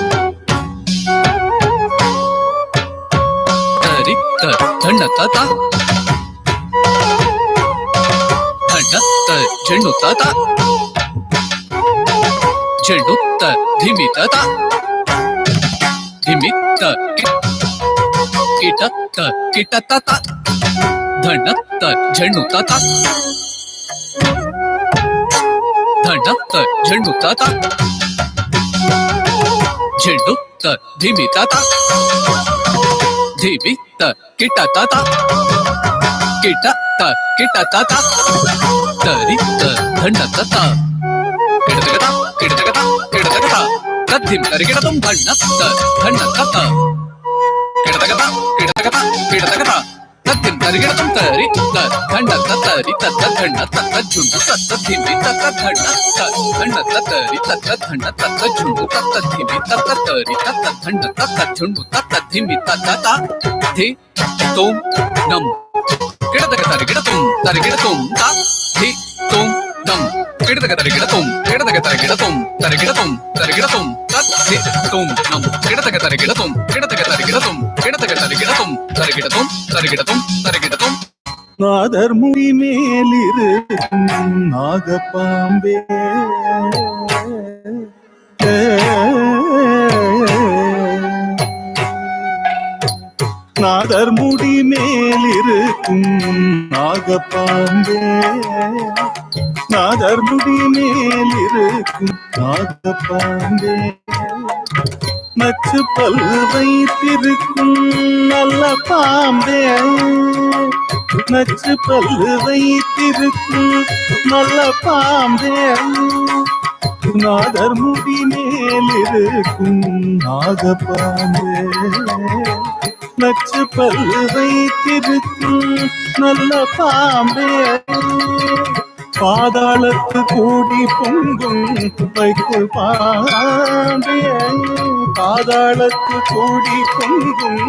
Tarita Dhanatata Dhanata Janutata Janutta Dhimitata Dhimita Kitata Kitatata Dhanata Janutata Dhanata Janutata Janutta Dhimitata Dhimita Kitatata Kitata Kitatata Tarita Dhanatata Kitatata Kitatata Kitatata Tadhim Tarikitatum Dhanata Dhanatata Kitatata Kitatata Kitatata Tadhim Tarikitatum Tarita Dhanata Tarita Dhanata Tajunata Tadhimita Dhanata Dhanata Tarita Dhanata Tajunata Tadhimita Tarita Dhanata Tajunata Tadhimita Tata Thi Tom Nam கிடதக தரிகிடத்தும் தரிகிடத்தும் த தி தும் தம் கிடதக தரிகிடத்தும் கிடதக தரிகிடத்தும் தரிகிடத்தும் தரிகிடத்தும் தத் தி தும் தம் கிடதக தரிகிடத்தும் கிடதக தரிகிடத்தும் கிடதக தரிகிடத்தும் தரிகிடத்தும் தரிகிடத்தும் தரிகிடத்தும் நாதர் முடி மேலிருக்கும் நாகப்பாம்பே நாதர் முடி மேலிருக்கும் நாகப்பாம்பே நாதர் முடி மேலிருக்கும் நாகப்பாம்பே நச்சு பல் வைத்திருக்கும் நல்ல பாம்பே நச்சு பல்லு வைத்திருக்கும் நல்ல பாம்பே நாதர் முடி மேலிருக்கும் நாகப்பாம்பே நச்சு பல்லு வைத்திருக்கும் நல்ல பாம்பே பாதாளத்து கூடி பொங்கும் வைக்குள் பாம்பே பாதாளத்து கூடி பொங்கும்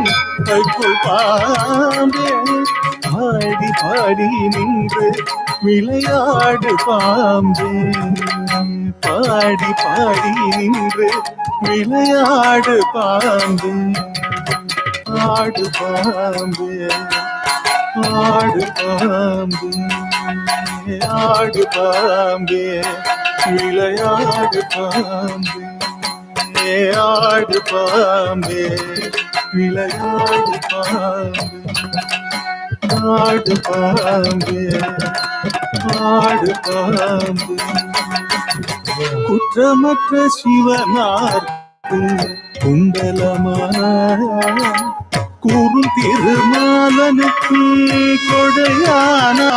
வைக்குள் பாம்பே பாடி பாடி நின்று விளையாடு பாம்பே பாடி பாடி நின்று விளையாடு பாம்பே ஆடு பாம்பே ஆடு பாம்பே ஆடு பாம்பே விளையாடு பாம்பே ஆடு பாம்பே விளையாடு பாம்பே ஆடு பாம்பே ஆடு பாம்பே குற்றமற்ற சிவனார்க்கும் குண்டலமான கூறும் திருமாலனுக்கு கொடையானா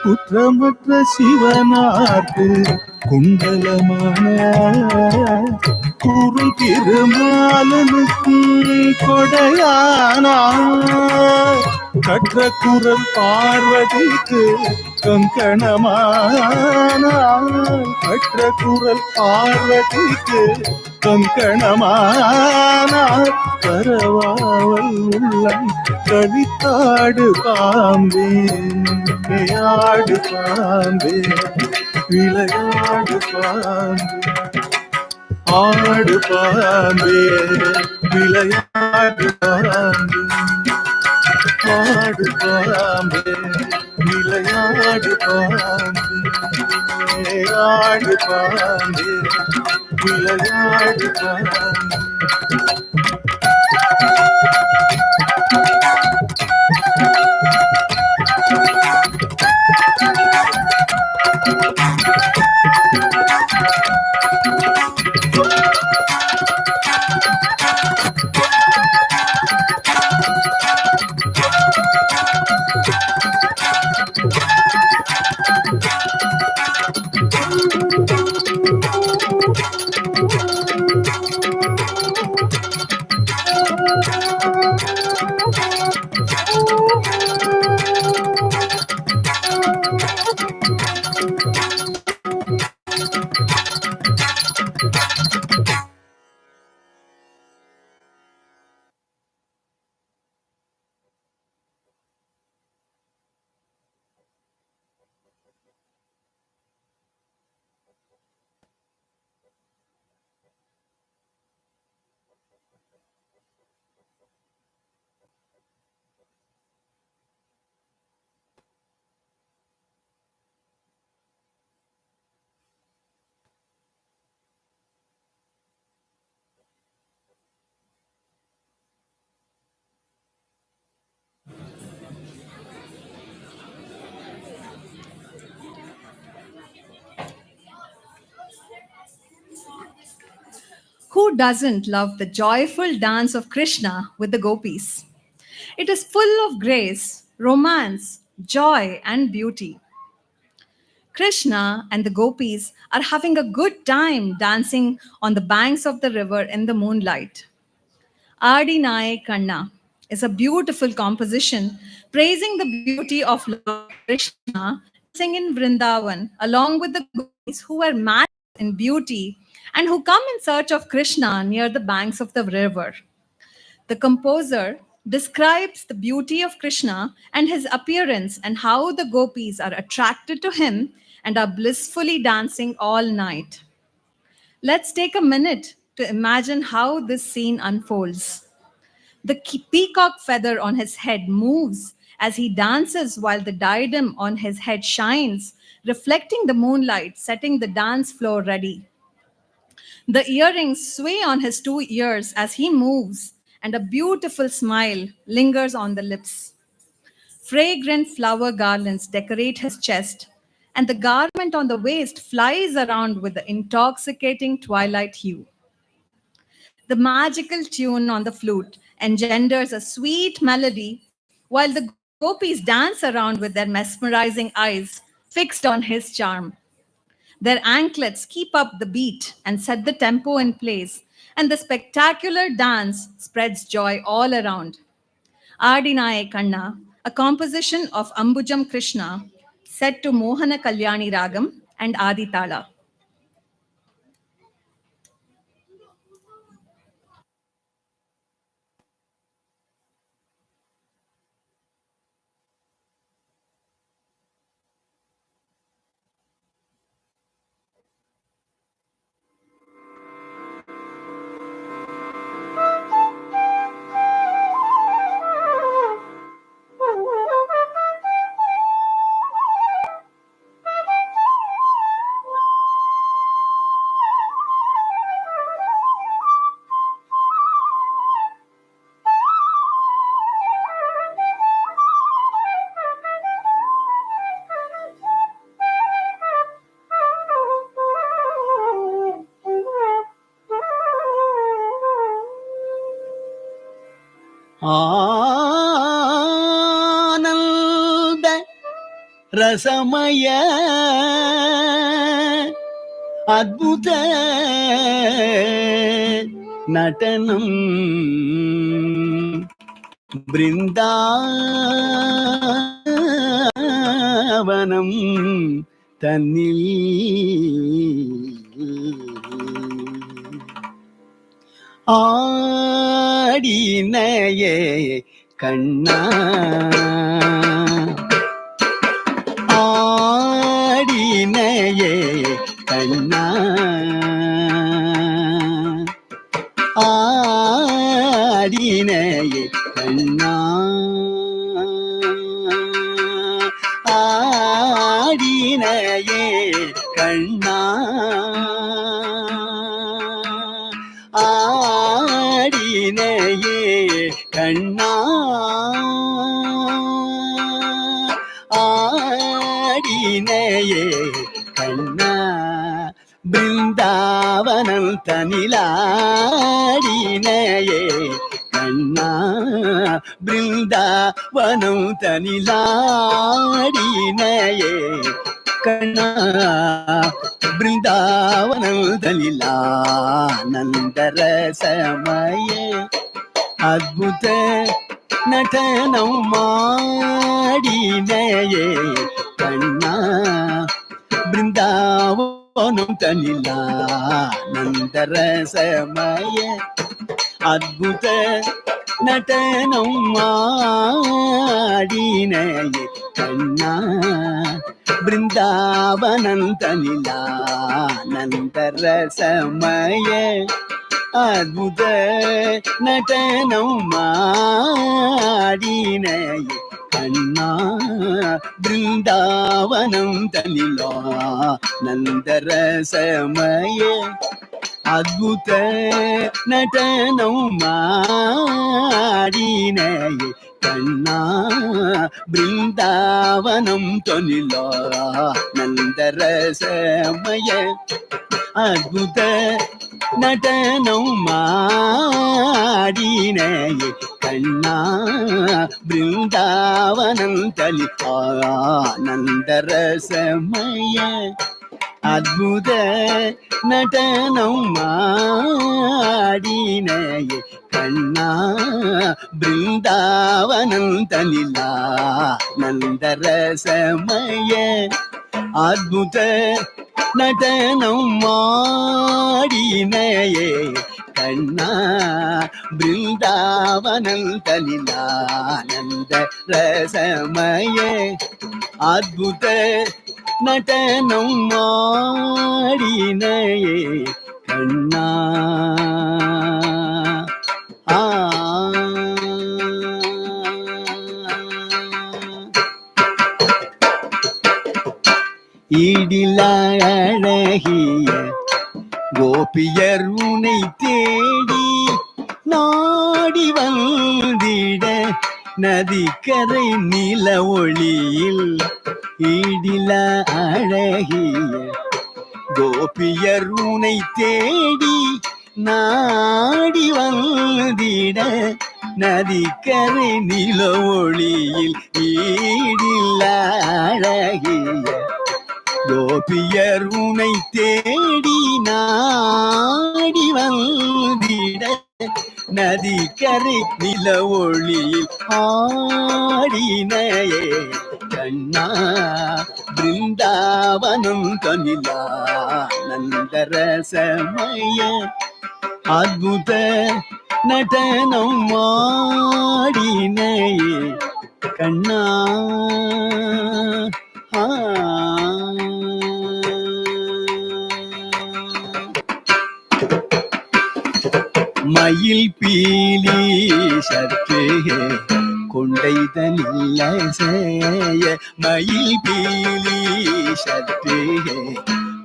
குற்றமற்ற சிவனார்க்கு குண்டலமான குரு திருமாலனுக்கு கொடையானா கற்ற குரல் பார்வதிக்கு கங்கணமான கற்ற குரல் பார்வதிக்கு கங்கணமான கரவாவல் உள்ளம் கழித்தாடு பாம்பே ஆடு பாம்பே விளையாடு பாம்பே ஆடு பாம்பே விளையாடு பாம்பே ஆடு பாம்பே விளையாடு பாம்பே ஆடு பாம்பே விளையாடு Bombay Who doesn't love the joyful dance of Krishna with the gopis? It is full of grace, romance, joy, and beauty. Krishna and the gopis are having a good time dancing on the banks of the river in the moonlight. Adinaye Kanna is a beautiful composition praising the beauty of Lord Krishna dancing in Vrindavan along with the gopis who were matched in beauty and who come in search of Krishna near the banks of the river. The composer describes the beauty of Krishna and his appearance and how the gopis are attracted to him and are blissfully dancing all night. Let's take a minute to imagine how this scene unfolds. The peacock feather on his head moves as he dances while the diadem on his head shines, reflecting the moonlight, setting the dance floor ready. The earrings sway on his two ears as he moves, and a beautiful smile lingers on the lips. Fragrant flower garlands decorate his chest, and the garment on the waist flies around with the intoxicating twilight hue. The magical tune on the flute engenders a sweet melody, while the gopis dance around with their mesmerizing eyes fixed on his charm. Their anklets keep up the beat and set the tempo in place, and the spectacular dance spreads joy all around. Adinaye Kanna, a composition of Ambujam Krishna, set to Mohana Kalyani Ragam and Aditala. ஆனந்த ரசமய அத்புத நடனம் பிருந்தாவனம் தன்னில் ஆடினையே கண்ணா ஆடினையே கண்ணா ஆடினையே கண்ணா ஆடினையே கண்ணா ஆடினையே கண்ணா ஆடினையே கண்ணா பிருந்தாவனம் தனிலாடினையே கண்ணா பிருந்தாவனம் தனிலாடினையே கண்ணா பிருந்தாவனம் தனிலானந்தரசமயே அத்புத நடனம் மாடினையே கண்ணா பிருந்தாவனம் தனிலானந்தரசமயே அத்புத நடனம் மாடினையே கண்ணா பிருந்தாவனம் தனிலானந்தரசமயே அத்புத நடனம் மாடினையே கண்ணா பிருந்தாவனம் தனிலானந்தரசமயே அத்புத நடனம் மாடினையே கண்ணா பிருந்தாவனம் தனிலானந்தரசமயே அத்புத நடனம் மாடினையே கண்ணா பிருந்தாவனம் தலி ஆனந்த ரசமய அற்புத நடனம் மாடினையே கண்ணா பிருந்தாவனம் தலிலா நந்தரசமய அற்புத நடனம் மாடினையே கண்ணா பிருந்தாவனம் தலிலானந்த ரசமய அற்புத நடனம் மாடினையே கண்ணா ஈடில அழகிய கோபியர் உனை தேடி நாடி வந்திட நதிக்கரை நில ஒளியில் ஈடில அழகிய கோபியர் உனை தேடி நாடி வந்திட நதிக்கரை நில ஒளியில் ஈடில அழகிய கோபியர் உனை தேடி நாடி வந்திட நதிக்கரை நில ஒளியில் ஆடினையே கண்ணா பிருந்தாவனம் தனிலா நந்தரசமய அற்புத நடனம் மாடினையே கண்ணா மயில் பீலி சற்றே கொண்டைதனில்ல செய்ய மயில் பீலி சற்றே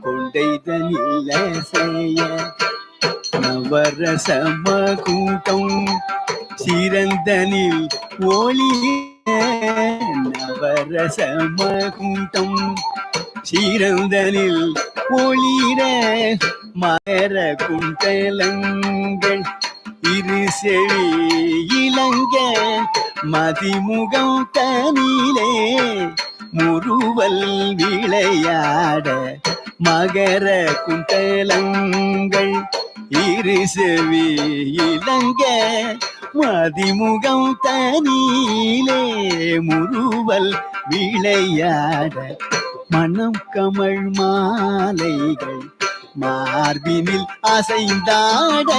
கொண்டைதனில்ல செய்ய நவரசம கூட்டம் சிறந்தனில் ஒளி நவரசம கூட்டம் சிறந்தனில் ஒளிர மகர குண்டலங்கள் இரு செவி இளங்க மதிமுகம் தனிலே முறுவல் விளையாட மகர குண்டலங்கள் இரு செவி இளங்க மதிமுகம் தனிலே முறுவல் விளையாட மனம் கமழ் மாலைகள் மார்பினில் அசைந்தாட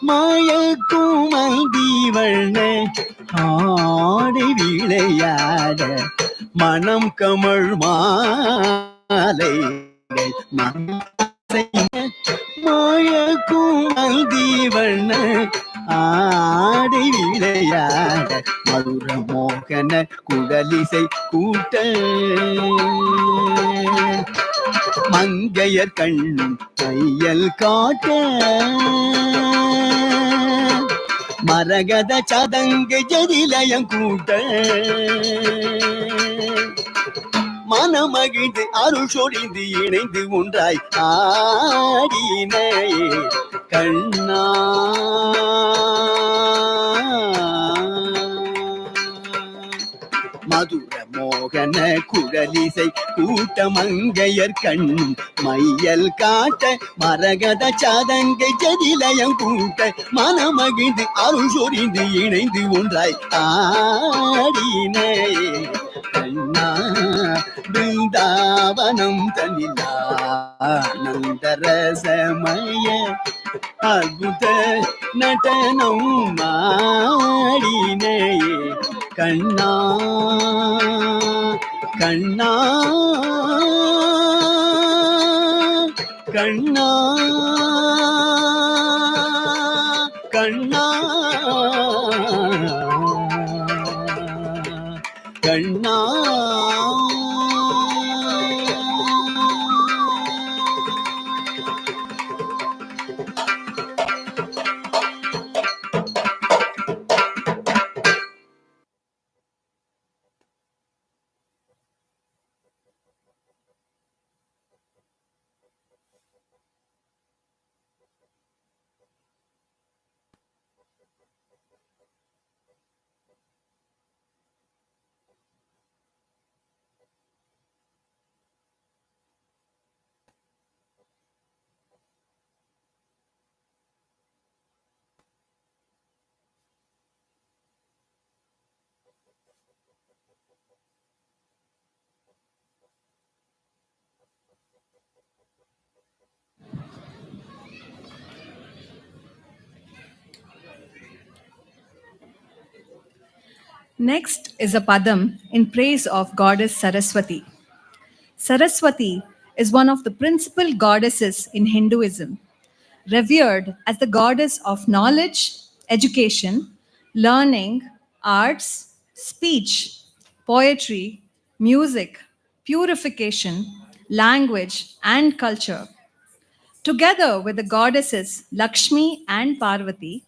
மாயக்கும் தீவண்ண ஆடி விளையாட மனம் கமழ் மாலைகள் மாயக்கும் தீவண்ண ஆடி விளையாட மதுர மோகன குடலிசை கூட்ட மங்கையர் கண்ணும் கையல் காட்ட மரகத சதங்கு ஜதிலயம் கூட்ட மனமகிழ்ந்து அருள் சொரிந்து இணைந்து ஒன்றாய் ஆடினையே கண்ணா மதுர மோகன குழலிசை கூட்ட மங்கையர் கண்ணும் மையல் காட்ட மரகத சாதங்கை ஜதிலயம் கூட்ட மனமகிழ்ந்து அருள் சொரிந்து இணைந்து ஒன்றாய் ஆடினையே கண்ணா பிருந்தாவனம் தனிலா நந்தரசமய அற்புத நடனம் மாடினையே கண்ணா கண்ணா கண்ணா கண்ணா கண்ணா Next is a padam in praise of goddess Saraswati. Saraswati is one of the principal goddesses in Hinduism, revered as the goddess of knowledge, education, learning, arts, speech, poetry, music, purification, language, and culture. Together with the goddesses Lakshmi and Parvati,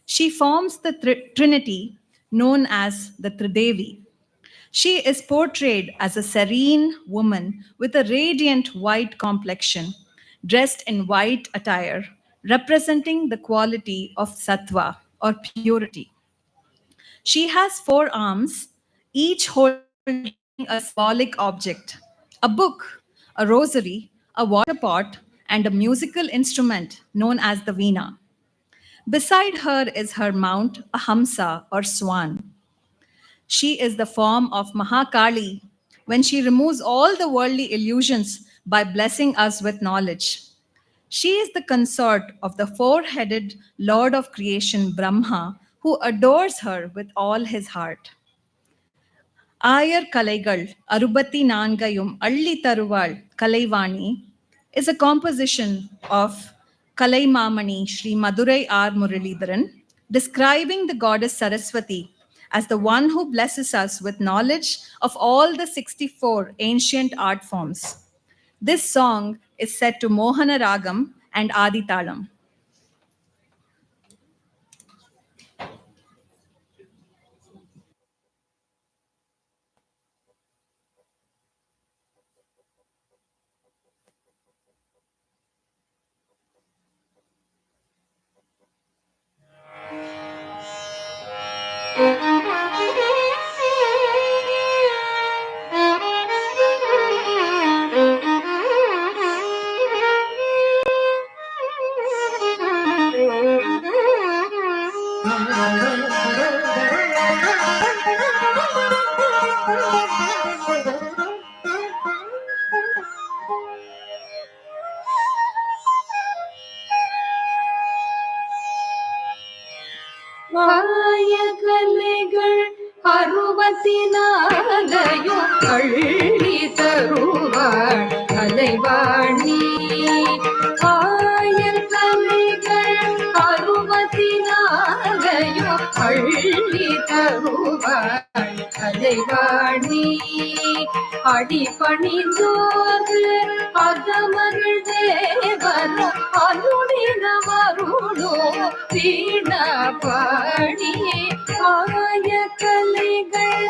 she forms the trinity known as the Tridevi. She is portrayed as a serene woman with a radiant white complexion, dressed in white attire, representing the quality of sattva or purity. She has four arms, each holding a symbolic object: a book, a rosary, a water pot, and a musical instrument known as the veena. Beside her is her mount, a hamsa or swan. She is the form of Mahakali when she removes all the worldly illusions by blessing us with knowledge. She is the consort of the four headed Lord of creation Brahma, who adores her with all his heart. Ayar Kalaigal, Arubati Nangayum Alli Taruval Kalaivani is a composition of Kalaimamani Sri Madurai R. Muralidharan, describing the goddess Saraswati as the one who blesses us with knowledge of all the 64 ancient art forms. This song is set to Mohana Ragam and Adi Talam. வாயகலைகள் அறுபத்தினாலையும் அள்ளி தருவாள் கலைவாணி. வாயகலைகள் அறுபத்தினாலையும் அள்ளி தருவாள் கலைவாணி. அடிபணிந்தோது அகமகள் தேவரும் அருளின மருளோ வீண பாடி. ஆய கலைகள்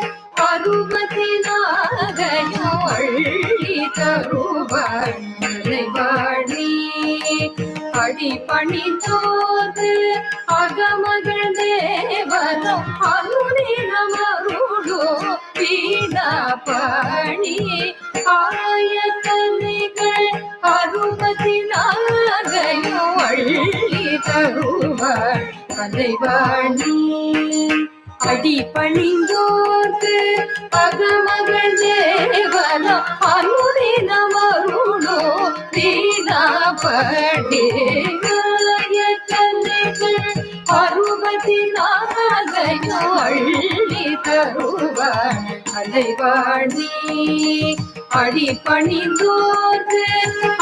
அறுபதினாகையும் அள்ளி தருவாள் கலைவாணி. அடிபணிந்தோது அகமகள் தேவரும் அருளின மருளோ வீண பாடி. ஆய கலைகள் அறுபதினாகையும் அள்ளி தருவாள் கலைவாணி. அடிபணிந்தோர்க்கு அகமகள் தேவனம் அருளின மருளோ வீணா படி. கலைகள் அறுபதினாகையும் அள்ளி தருவாள் கலைவாணி. அடிபணிந்தோர்க்கு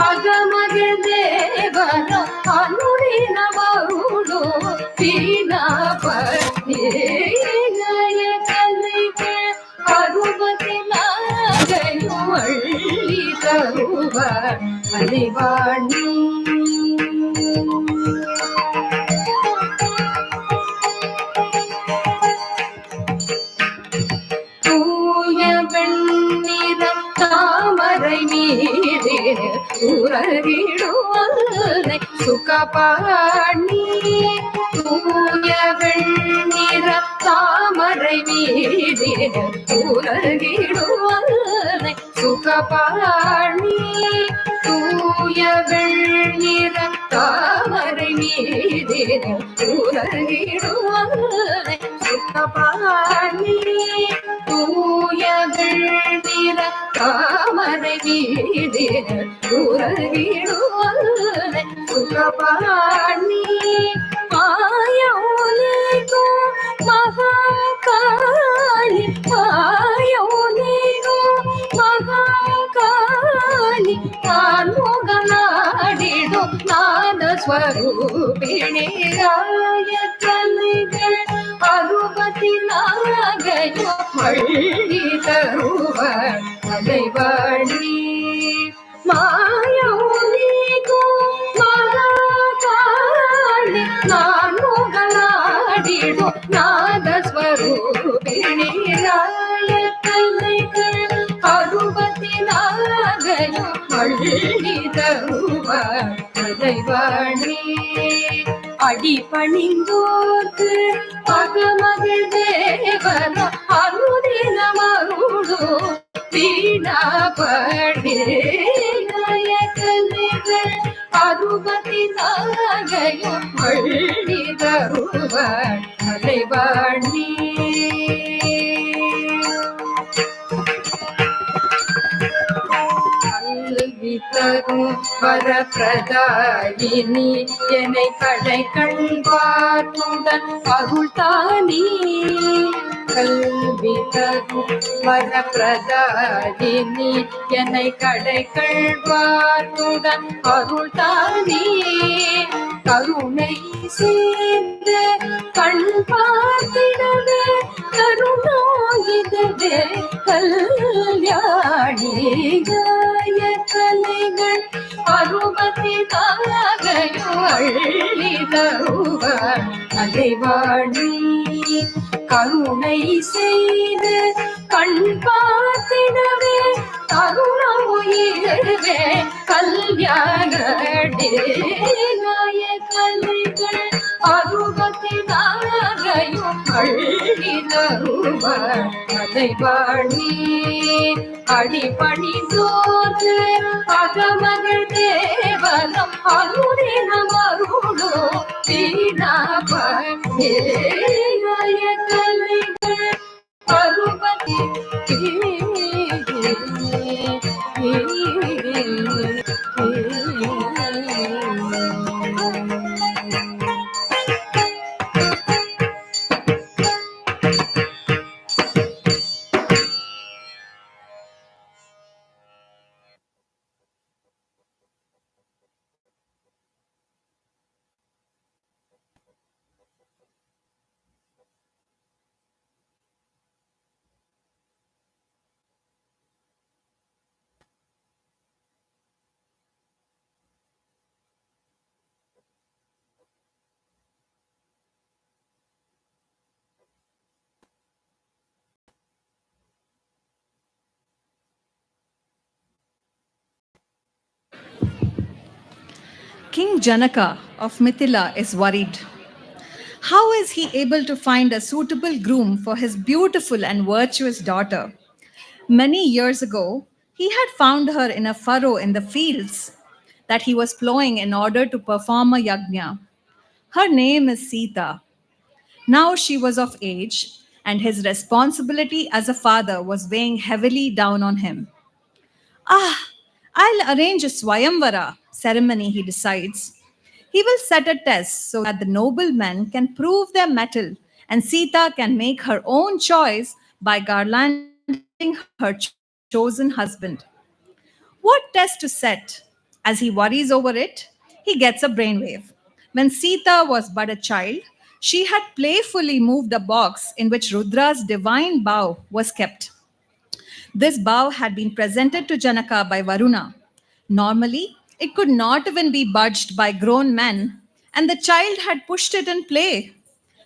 அகமகள் தேவனம் அருளின மருளோ வீணா படி. கலைகள் அறுபதினாகையும் அள்ளி தருவாள் கலைவாணி. தாமரை மீது உறவிடுவதை சுகபாணி. தூய வெண்ணிற தாமரை மீது உறவிடுவதை சுகபாணி. தூய வெண்ணிற தாமரை மீது உறவிடுவதை சுகபாணி. தூய வெண்ணிற தாமரை மீது உறவிடுவதை சுகபாணி. Bhavani Ayonigo Mahakali Ayonigo Mahakali Anuganadidu Nada Swarupini Rayakaligal Arupati Nagayo Halli Taruva Adevani Mayonigo Mahakali Nanugaladidu Nada Swarupini Rayakaligal Arupati Nagayo Halli Taruva Adevani அடி பணிந்தோர்க்கு பகமகள் தேவன அருதின மருளோ வீணாபடி நயக்கலைகள் அருபதி நாகையும் வள்ளி தருவ அலைவாணி தரும் வரப்பிரதாயினி என்னை கடை கண்பார்த்துடன் அருள் தானி கல்வி தரும் வரப்பிரதாயினி என்னை கடை கண்பார்த்துடன் அருள் தானி கருணை சேர்ந்து கண் பார்த்திடவே கருணாயிதவே கல்யாணி காய கலைகள் அருபதி தாகையோ அள்ளி தருவ அலைவாணி கருணை செய்து கண் பார்த்திடவே கருணாயிரவே கல்யாணி காய கலைகள் அருபதி தாகையோ அள்ளி தருவ அலைவாணி அடிபணி தோற்று அகமகள் தேவனம் அருதின மருளோ வீணா பய கலைகள் அருபதி King Janaka of Mithila is worried. How is he able to find a suitable groom for his beautiful and virtuous daughter? Many years ago, he had found her in a furrow in the fields that he was plowing in order to perform a yajna. Her name is Sita. Now she was of age, and his responsibility as a father was weighing heavily down on him. Ah, I'll arrange a Swayamvara ceremony, he decides. He will set a test so that the noblemen can prove their mettle and Sita can make her own choice by garlanding her chosen husband. What test to set? As he worries over it, he gets a brainwave. When Sita was but a child, she had playfully moved a box in which Rudra's divine bow was kept. This bow had been presented to Janaka by Varuna. Normally, it could not even be budged by grown men, and the child had pushed it in play.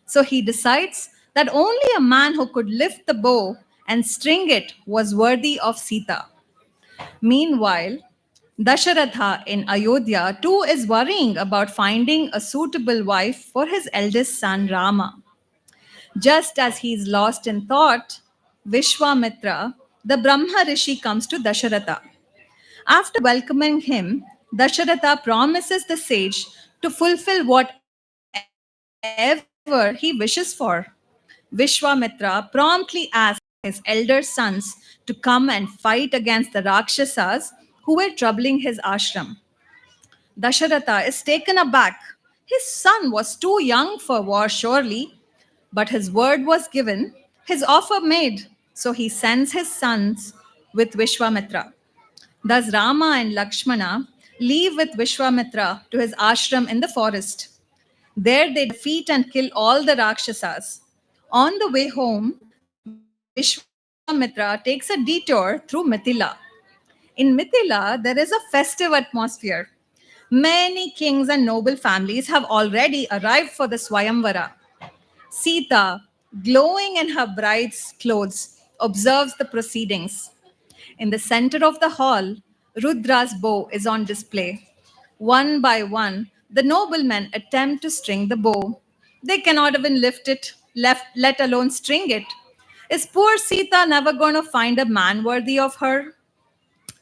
So he decides that only a man who could lift the bow and string it was worthy of Sita. Meanwhile, Dasharatha in Ayodhya too is worrying about finding a suitable wife for his eldest son Rama. Just as he is lost in thought, Vishwamitra, the Brahma Rishi, comes to Dasharatha. After welcoming him, Dasharatha promises the sage to fulfill whatever he wishes for. Vishwamitra promptly asks his elder sons to come and fight against the Rakshasas who were troubling his ashram. Dasharatha is taken aback. His son was too young for war, surely, but his word was given, his offer made. So he sends his sons with Vishwamitra. Thus, Rama and Lakshmana leave with Vishwamitra to his ashram in the forest. There they defeat and kill all the Rakshasas. On the way home, Vishwamitra takes a detour through Mithila. In Mithila, there is a festive atmosphere. Many kings and noble families have already arrived for the Swayamvara. Sita, glowing in her bride's clothes, observes the proceedings. In the center of the hall, Rudra's bow is on display. One by one, the noblemen attempt to string the bow. They cannot even lift it, let alone string it. Is poor Sita never going to find a man worthy of her?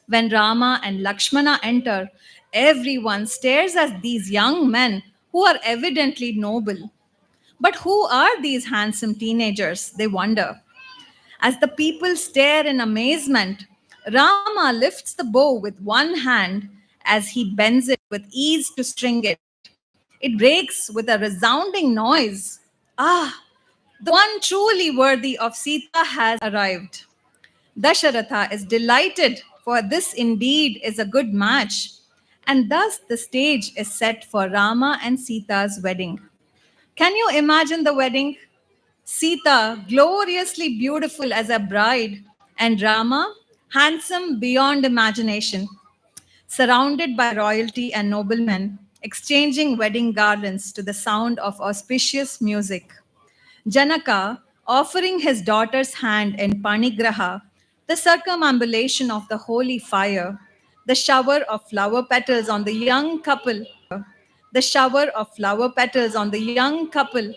When Rama and Lakshmana enter, everyone stares at these young men who are evidently noble. But who are these handsome teenagers? They wonder. As the people stare in amazement, Rama lifts the bow with one hand as he bends it with ease to string it. It breaks with a resounding noise. Ah, the one truly worthy of Sita has arrived. Dasharatha is delighted, for this indeed is a good match. And thus the stage is set for Rama and Sita's wedding. Can you imagine the wedding? Sita, gloriously beautiful as a bride, and Rama, handsome beyond imagination, surrounded by royalty and noblemen, exchanging wedding garlands to the sound of auspicious music. Janaka, offering his daughter's hand in Panigraha, the circumambulation of the holy fire, the shower of flower petals on the young couple, the shower of flower petals on the young couple.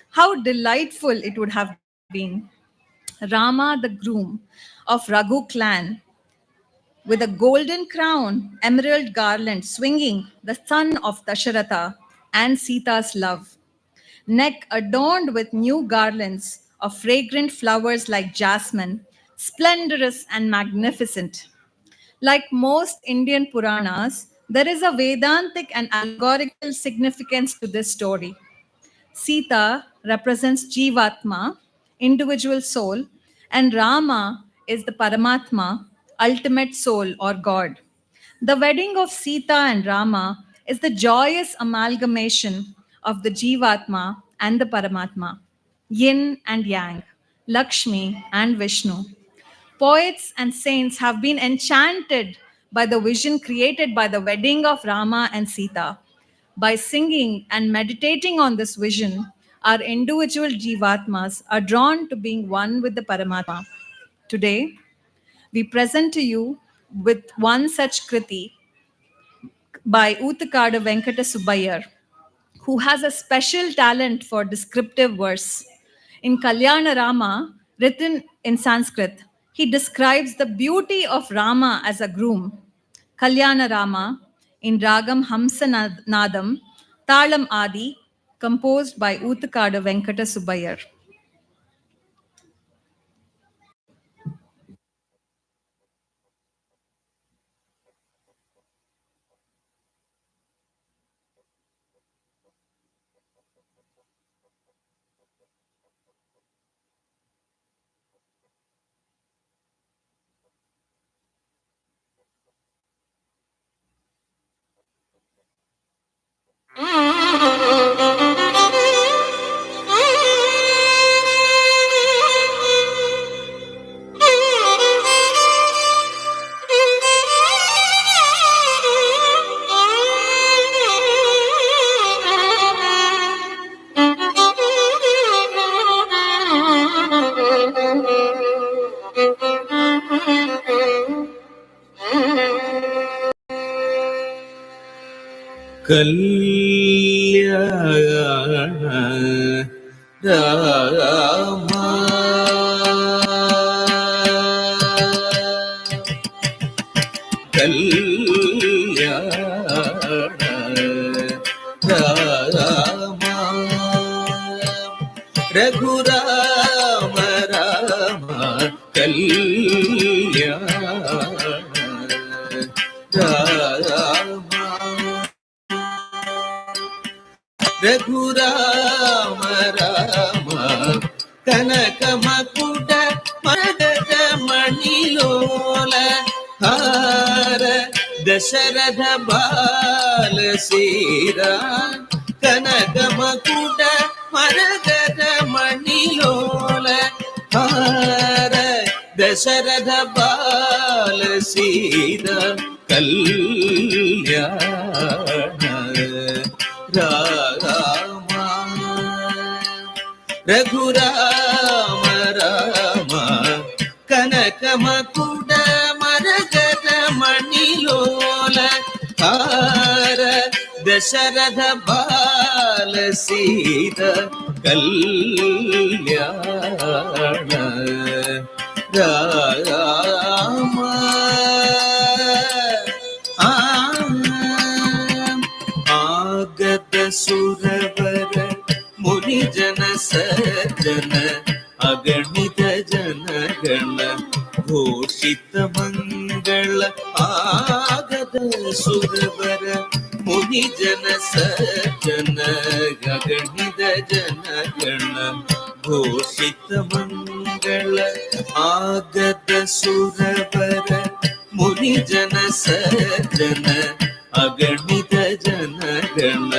How delightful it would have been. Rama, the groom of Raghu clan, with a golden crown, emerald garland swinging, the son of Dasharatha and Sita's love. Neck adorned with new garlands of fragrant flowers like jasmine, splendorous and magnificent. Like most Indian Puranas, there is a Vedantic and allegorical significance to this story. Sita represents Jivatma, individual soul, and Rama is the Paramatma, ultimate soul or God. The wedding of Sita and Rama is the joyous amalgamation of the Jivatma and the Paramatma, Yin and Yang, Lakshmi and Vishnu. Poets and saints have been enchanted by the vision created by the wedding of Rama and Sita. By singing and meditating on this vision, our individual Jivatmas are drawn to being one with the Paramatma. Today, we present to you with one such kriti by Uthakada Venkata Subbayar, who has a special talent for descriptive verse. In Kalyana Rama, written in Sanskrit, he describes the beauty of Rama as a groom. Kalyana Rama in Ragam Hamsa Nadam, Talam Adi, composed by Uthakada Venkata Subbayar. Kalyana Rama Kalyana Rama Raghurama Rama Kalyana Rama Dasharath बाल सीरा कनक मकुट मरगद मणिलोल हार दशरथ बाल सीरा कल्याण रामा रघुराम राम कनक मकुट मरगद मणिलोल हार दशरथ बाल सीता कल्याण राम आगत सुरवर मुनिजन सज्जन अगणित जन गण घोषित मंगल आगत सुरवर मुनिजन सज्जन अगणित जन गण घोषित मंगल आगत सुरवर मुनिजन सज्जन अगणित जन गण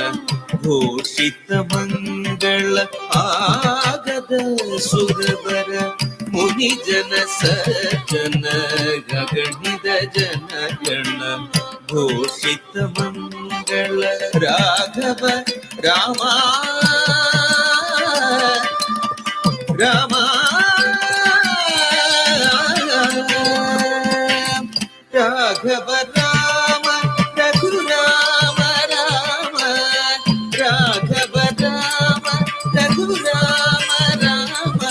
घोषित मंगल आगत सुरवर मुनिजन सज्जन अगणित जन गण घोषित मंगल राघव रामा रामा राघव राम रघुराम राम राघव राम रघुराम राम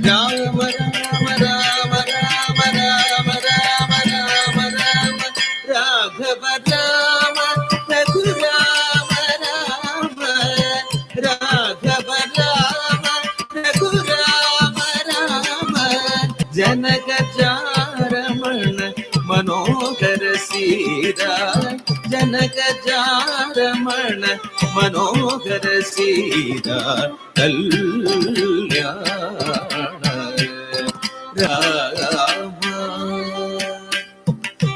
राम राम राम राम राम राम राम राम राघव राम रघुराम राम राघव राम रघुराम राम जनक रमण मनोहर सीरा जनक रमण मनोहर सीरा कल्याण राम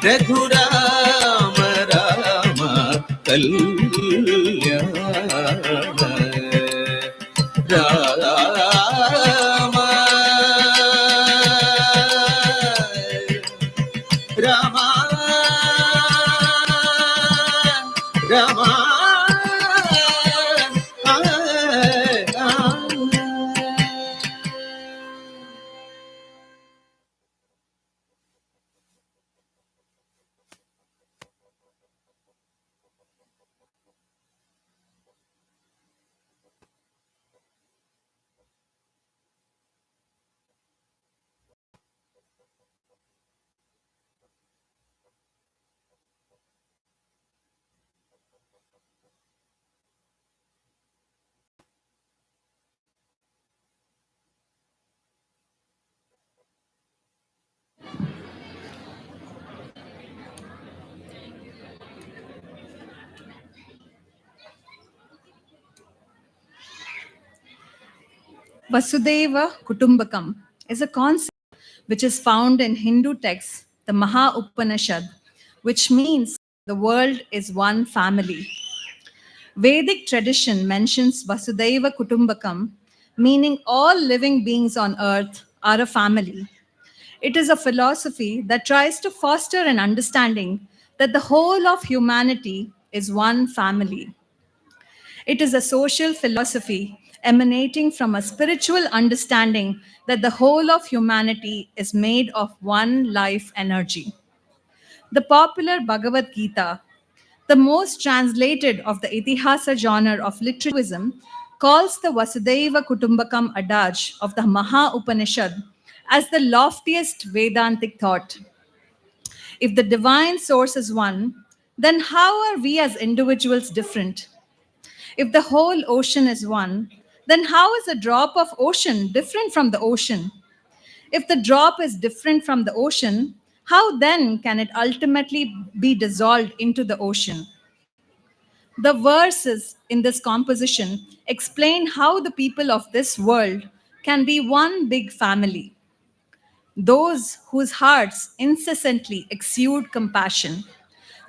रघुराम राम कल्याण Ram Rama, Rama, Vasudhaiva Kutumbakam is a concept which is found in Hindu texts, the Maha Upanishad, which means the world is one family. Vedic tradition mentions Vasudhaiva Kutumbakam, meaning all living beings on earth are a family. It is a philosophy that tries to foster an understanding that the whole of humanity is one family. It is a social philosophy emanating from a spiritual understanding that the whole of humanity is made of one life energy. The popular Bhagavad Gita, the most translated of the Itihasa genre of literaturism, calls the Vasudhaiva Kutumbakam adage of the Maha Upanishad as the loftiest Vedantic thought. If the divine source is one, then how are we as individuals different? If the whole ocean is one, then how is a drop of ocean different from the ocean? If the drop is different from the ocean, how then can it ultimately be dissolved into the ocean? The verses in this composition explain how the people of this world can be one big family. Those whose hearts incessantly exude compassion,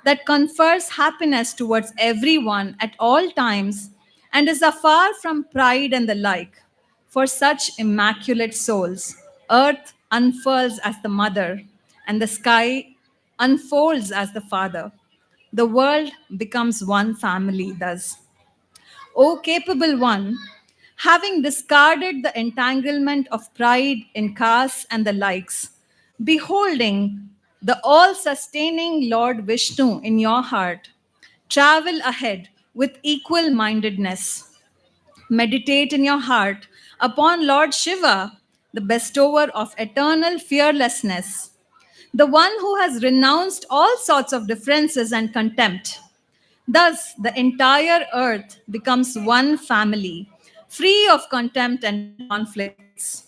that confers happiness towards everyone at all times and is afar from pride and the like. For such immaculate souls, earth unfurls as the mother and the sky unfolds as the father. The world becomes one family thus. O capable one, having discarded the entanglement of pride in castes and the likes, beholding the all sustaining Lord Vishnu in your heart, travel ahead with equal mindedness. Meditate in your heart upon Lord Shiva, the bestower of eternal fearlessness, the one who has renounced all sorts of differences and contempt. Thus, the entire earth becomes one family, free of contempt and conflicts.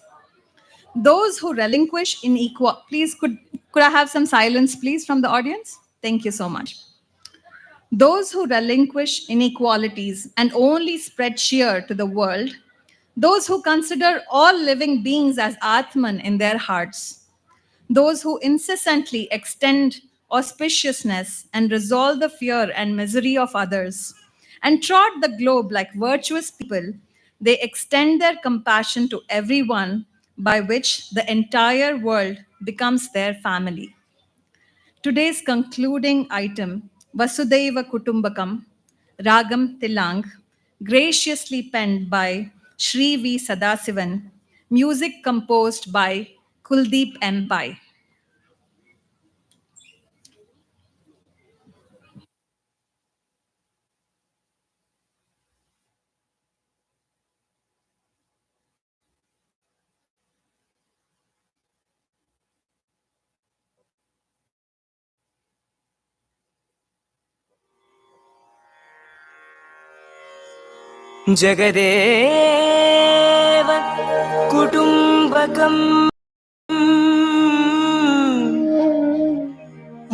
Those who relinquish please could I have some silence, please, from the audience? Thank you so much. Those who relinquish inequalities and only spread cheer to the world, those who consider all living beings as Atman in their hearts, those who incessantly extend auspiciousness and resolve the fear and misery of others, and trot the globe like virtuous people, they extend their compassion to everyone, by which the entire world becomes their family. Today's concluding item, Vasudhaiva Kutumbakam, Ragam Tilang, graciously penned by Sri V. Sadasivan, music composed by Kuldeep M. Pai. Jagdev कुटुम्बकम्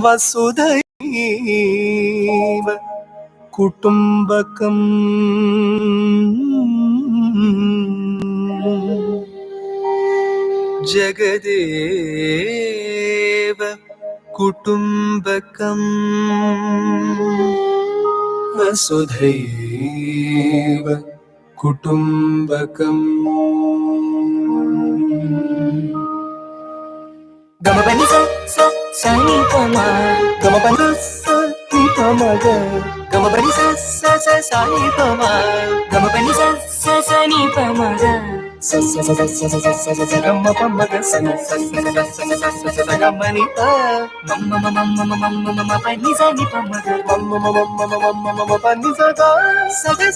वसुधैव कुटुम्बकम् जगदेव कुटुम्बकम् वसुधैव कुटुम्बकम् गमपनि स नि पम गमपनि स नि पम ग गमपनि स नि पम गमपनि स नि पम ग स गम पम ग स गमनि प मम पनि स नि पम ग मम पनि स ग स नि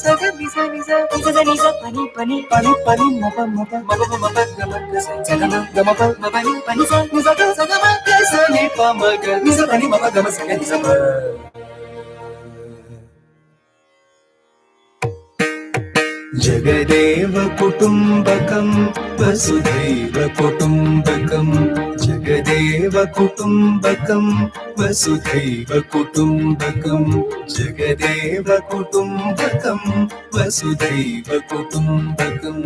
स पनि पनि म प गम ग स गम प पनि स नि स ग स गम ग स नि पम ग नि स पनि म प गम स ग नि स प जगदेव कुटुम्बकं वसुधैव कुटुम्बकं जगदेव कुटुम्बकं वसुधैव कुटुम्बकं जगदेव कुटुम्बकं वसुधैव कुटुम्बकं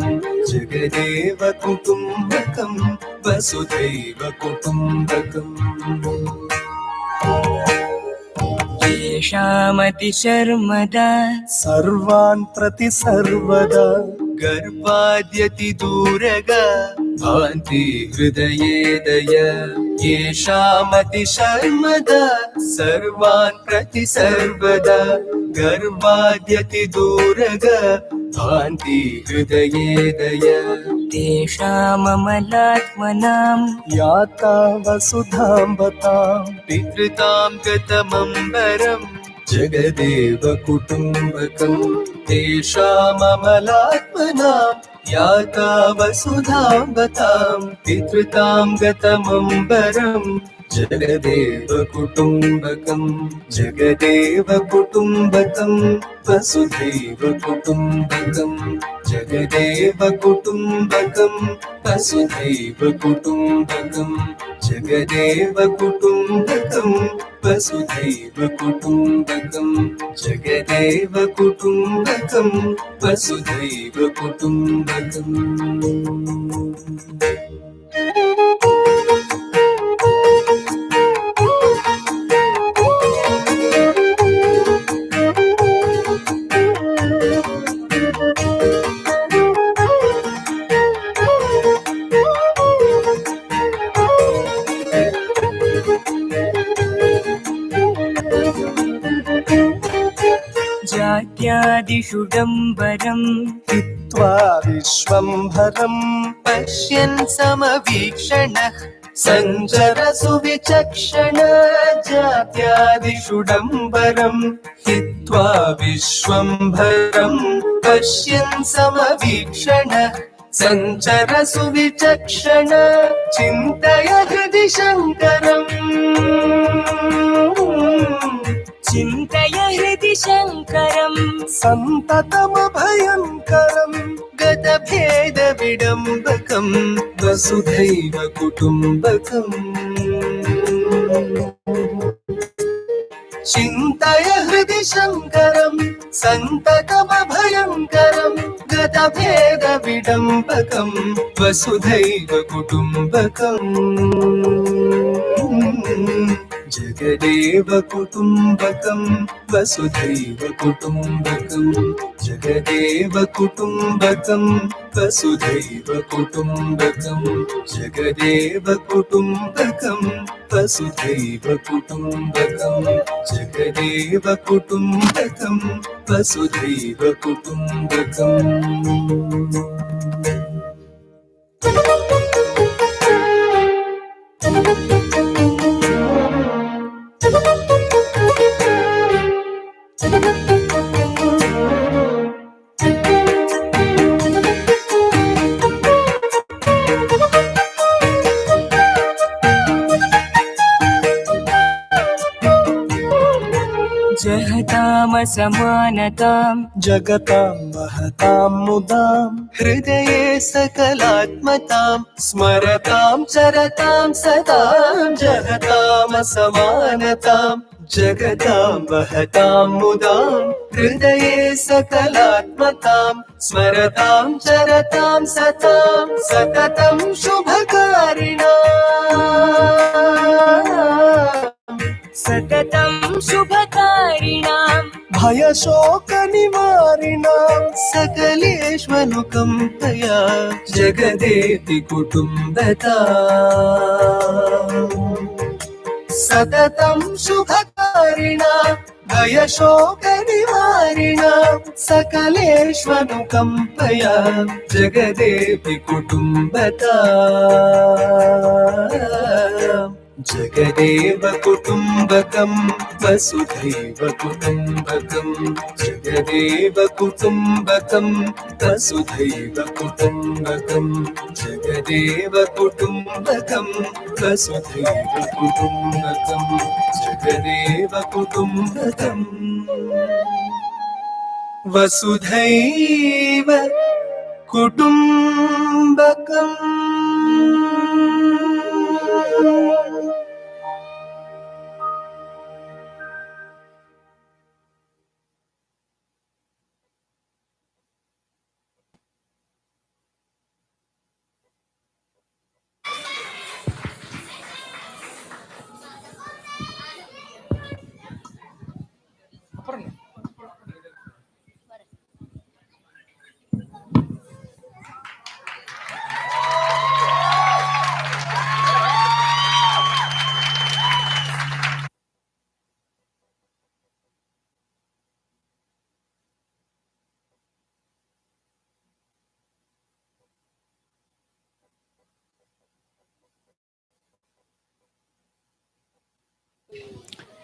जगदेव कुटुम्बकं वसुधैव कुटुम्बकम् येषामति शर्मदा सर्वान् प्रति सर्वदा गर्वाद्यति दूरगा भान्ति हृदये दय येषामति शर्मदा सर्वान् प्रति सर्वदा गर्वाद्यति दूरगा भान्ति हृदये दय तेषाममलात्मनां याता वसुधाम्बतां पितृतां गतमम्बरम् जगदेव कुटुम्बकं तेषाममलात्मनां याता वसुधाम्बतां पितृतां गतमम्बरम् जगदेव कुटुम्बकं वसुधैव कुटुम्बकं जगदेव कुटुम्बकं वसुधैव कुटुम्बकं जगदेव कुटुम्बकं वसुधैव कुटुम्बकं जगदेव कुटुम्बकं वसुधैव कुटुम्बकम् जात्यादिषु डम्बरम् हित्वा विश्वम्भरम् पश्यन् समवीक्षणः सञ्चरसु विचक्षण जात्यादिषु डम्बरम् हित्वा विश्वम्भरम् पश्यन् समवीक्षणः सञ्चरसु विचक्षण चिन्तय हृदि शङ्करम् चिन्तय हृदि शङ्करम् सन्ततमभयङ्करम् गतभेदविडम्बकम् वसुधैव कुटुम्बकम् चिन्तय हृदि शङ्करम् सन्ततमभयङ्करम् गतभेदविडम्बकम् वसुधैव कुटुम्बकम् जगदेव कुटुम्बकम् वसुधैव कुटुम्बकम् जगदेव कुटुम्बकम् वसुधैव कुटुम्बकम् जगदेव कुटुम्बकम् वसुधैव कुटुम्बकम् जगदेव कुटुम्बकम् वसुधैव कुटुम्बकम् जहतामसमानताम् जगतां महतां मुदां हृदये सकलात्मताम् स्मरतां चरतां सदा जगतामसमानताम् जगतां महतां मुदां हृदये सकलात्मतां स्मरतां चरतां सतां सततं शुभकारिणा सततं शुभकारिणाम् भयशोकनिवारिणां सकलेष्वनुकम्पया जगदेति कुटुम्बता सततं शुभकारिणा भयशोकनिवारिणां सकलेष्वनुकम्पया जगदेति कुटुम्बता जगदेव कुटुम्बकम् वसुधैव कुटुम्बकम् जगदेव कुटुम्बकम् वसुधैव कुटुम्बकम् जगदेव कुटुम्बकम् वसुधैव कुटुम्बकम् जगदेव कुटुम्बकम् वसुधैव कुटुम्बकम्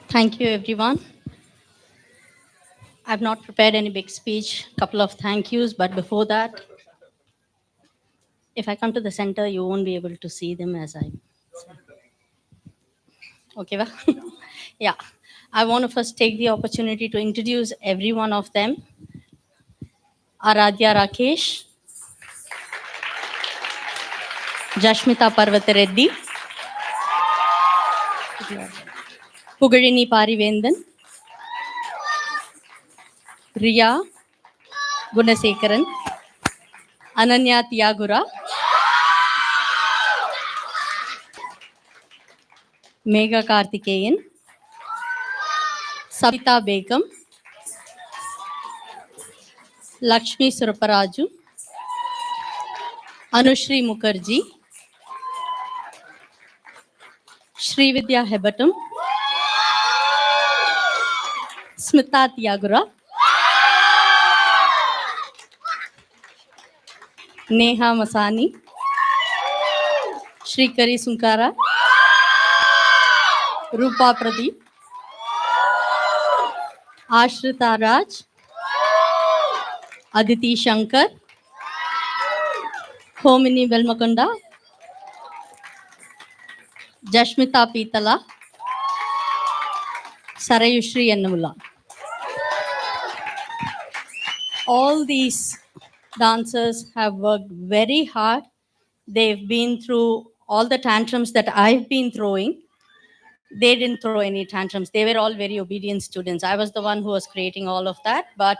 Thank you, everyone. I've not prepared any big speech, couple of thank yous, but before that, if I come to the center, you won't be able to see them as I... Okay, well? Yeah. I want to first take the opportunity to introduce every one of them. Aradhya Rakesh, Jashmita Parvatareddy, Pugarini Parivendan, Riya Gunasekaran, Ananya Tyagura, Megha Karthikeyan, Sabita Begum, Lakshmi Suraparaju, Anushri Mukherjee, Srividya Hebatum, Smita Tyagura, Neha Masani, Shrikari Sunkara, Rupa Pradeep, Ashrita Raj, Aditi Shankar, Homini Velmakunda, Jashmita Pitala, Sarayushri Ennamula. All these dancers have worked very hard. They've been through all the tantrums that I've been throwing. They didn't throw any tantrums. They were all very obedient students. I was the one who was creating all of that, but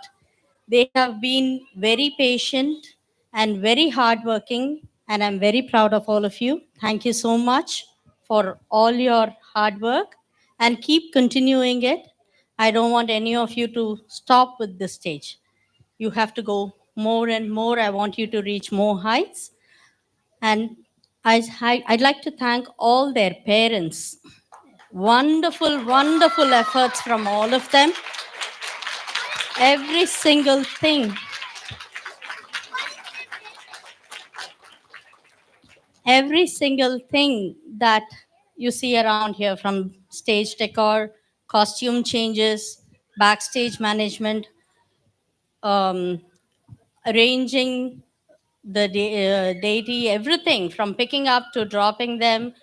they have been very patient and very hardworking, and I'm very proud of all of you. Thank you so much for all your hard work, and keep continuing it. I don't want any of you to stop with this stage. You have to go more and more. I want you to reach more heights. And I'd like to thank all their parents. Wonderful, wonderful efforts from all of them. Every single thing, that you see around here, from stage decor, costume changes, backstage management, um, arranging the deity, everything from picking up to dropping them,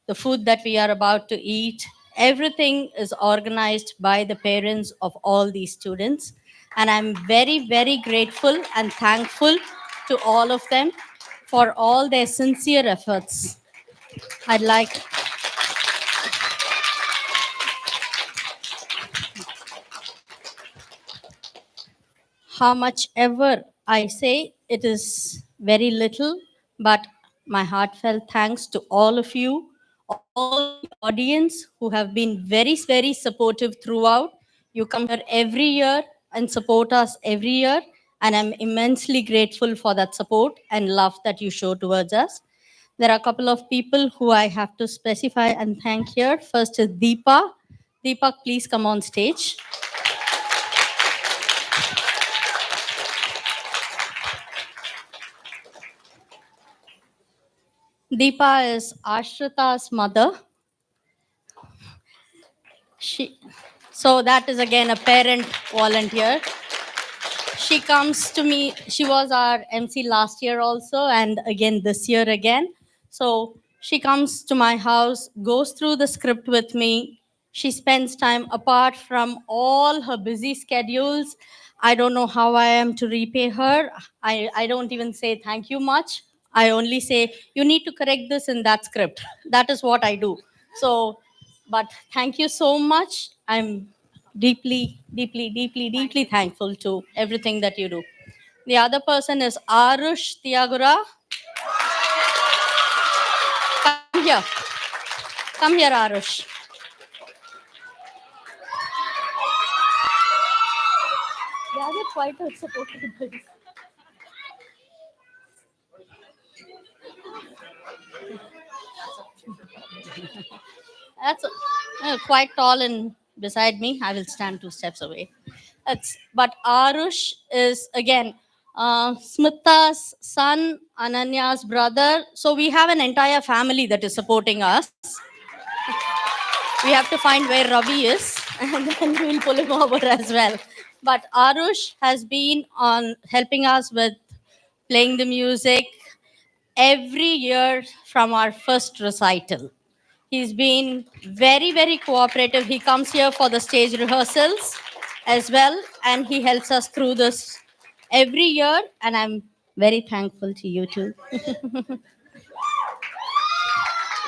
the food that we are about to eat, everything is organized by the parents of all these students. And I'm very, very grateful and thankful to all of them for all their sincere efforts. I'd like how much ever I say, it is very little, but my heartfelt thanks to all of you, all the audience who have been very, very supportive throughout. You come here every year and support us every year, and I'm immensely grateful for that support and love that you show towards us. There are a couple of people who I have to specify and thank here. First is Deepa. Deepa, please come on stage. Deepa is Ashrita's mother. So that is again a parent volunteer. She comes to me, she was our MC last year also, and again this year again. So she comes to my house, goes through the script with me. She spends time apart from all her busy schedules. I don't know how I am to repay her. I don't even say thank you much. I only say, you need to correct this in that script. That is what I do. So, but thank you so much. I'm deeply, deeply, deeply, deeply thankful to everything that you do. The other person is Arush Tyagura. Come here. Come here, Arush. Quite supportive. That's quite tall and beside me. I will stand 2 steps away. But Arush is again Smita's son, Ananya's brother. So we have an entire family that is supporting us. We have to find where Ravi is, and then we'll pull him over as well. But Arush has been on helping us with playing the music every year from our first recital. He's been very, very cooperative. He comes here for the stage rehearsals as well, and he helps us through this every year, and I'm very thankful to you too.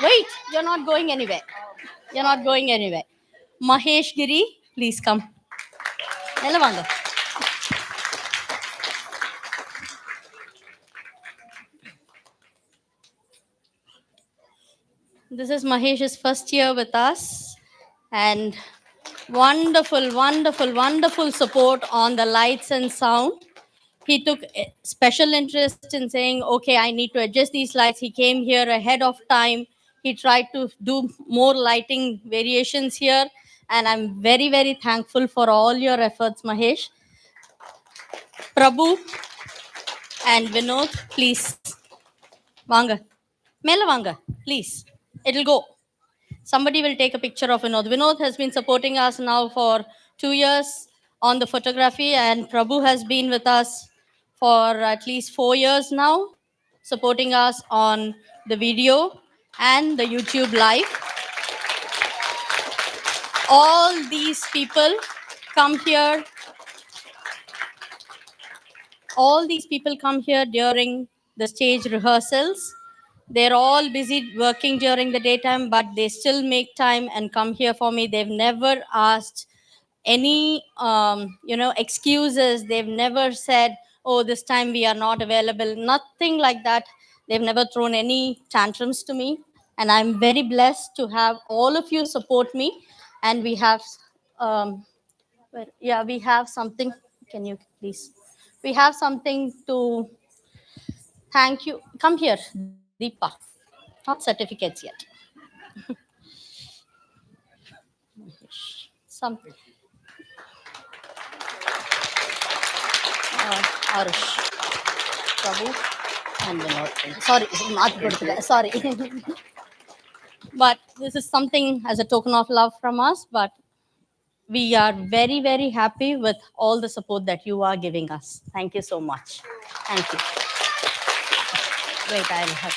Wait, you're not going anywhere. You're not going anywhere. Mahesh Giri, please come. Elavanga. This is Mahesh's first year with us, and wonderful, wonderful, wonderful support on the lights and sound. He took special interest in saying, okay, I need to adjust these lights. He came here ahead of time He tried to do more lighting variations here. And I'm very, very thankful for all your efforts, Mahesh. Prabhu and Vinod, please. Vanga. Mela Vanga, please. It'll go. Somebody will take a picture of Vinod. Vinod has been supporting us now for 2 years on the photography, and Prabhu has been with us for at least 4 years now, supporting us on the video and the YouTube live. All these people come here. All these people come here during the stage rehearsals. They're all busy working during the daytime, but they still make time and come here for me. They've never asked any excuses. They've never said, oh, this time we are not available. Nothing like that. They've never thrown any tantrums to me. And I'm very blessed to have all of you support me. And we have we have something. Can you please? We have something to thank you. Come here, Deepa. Not certificates yet. Some. Arush, Prabhu, and Vinod. Sorry, not good. Sorry. But this is something as a token of love from us. But we are very, very happy with all the support that you are giving us. Thank you so much. Thank you. Wait, I'll have.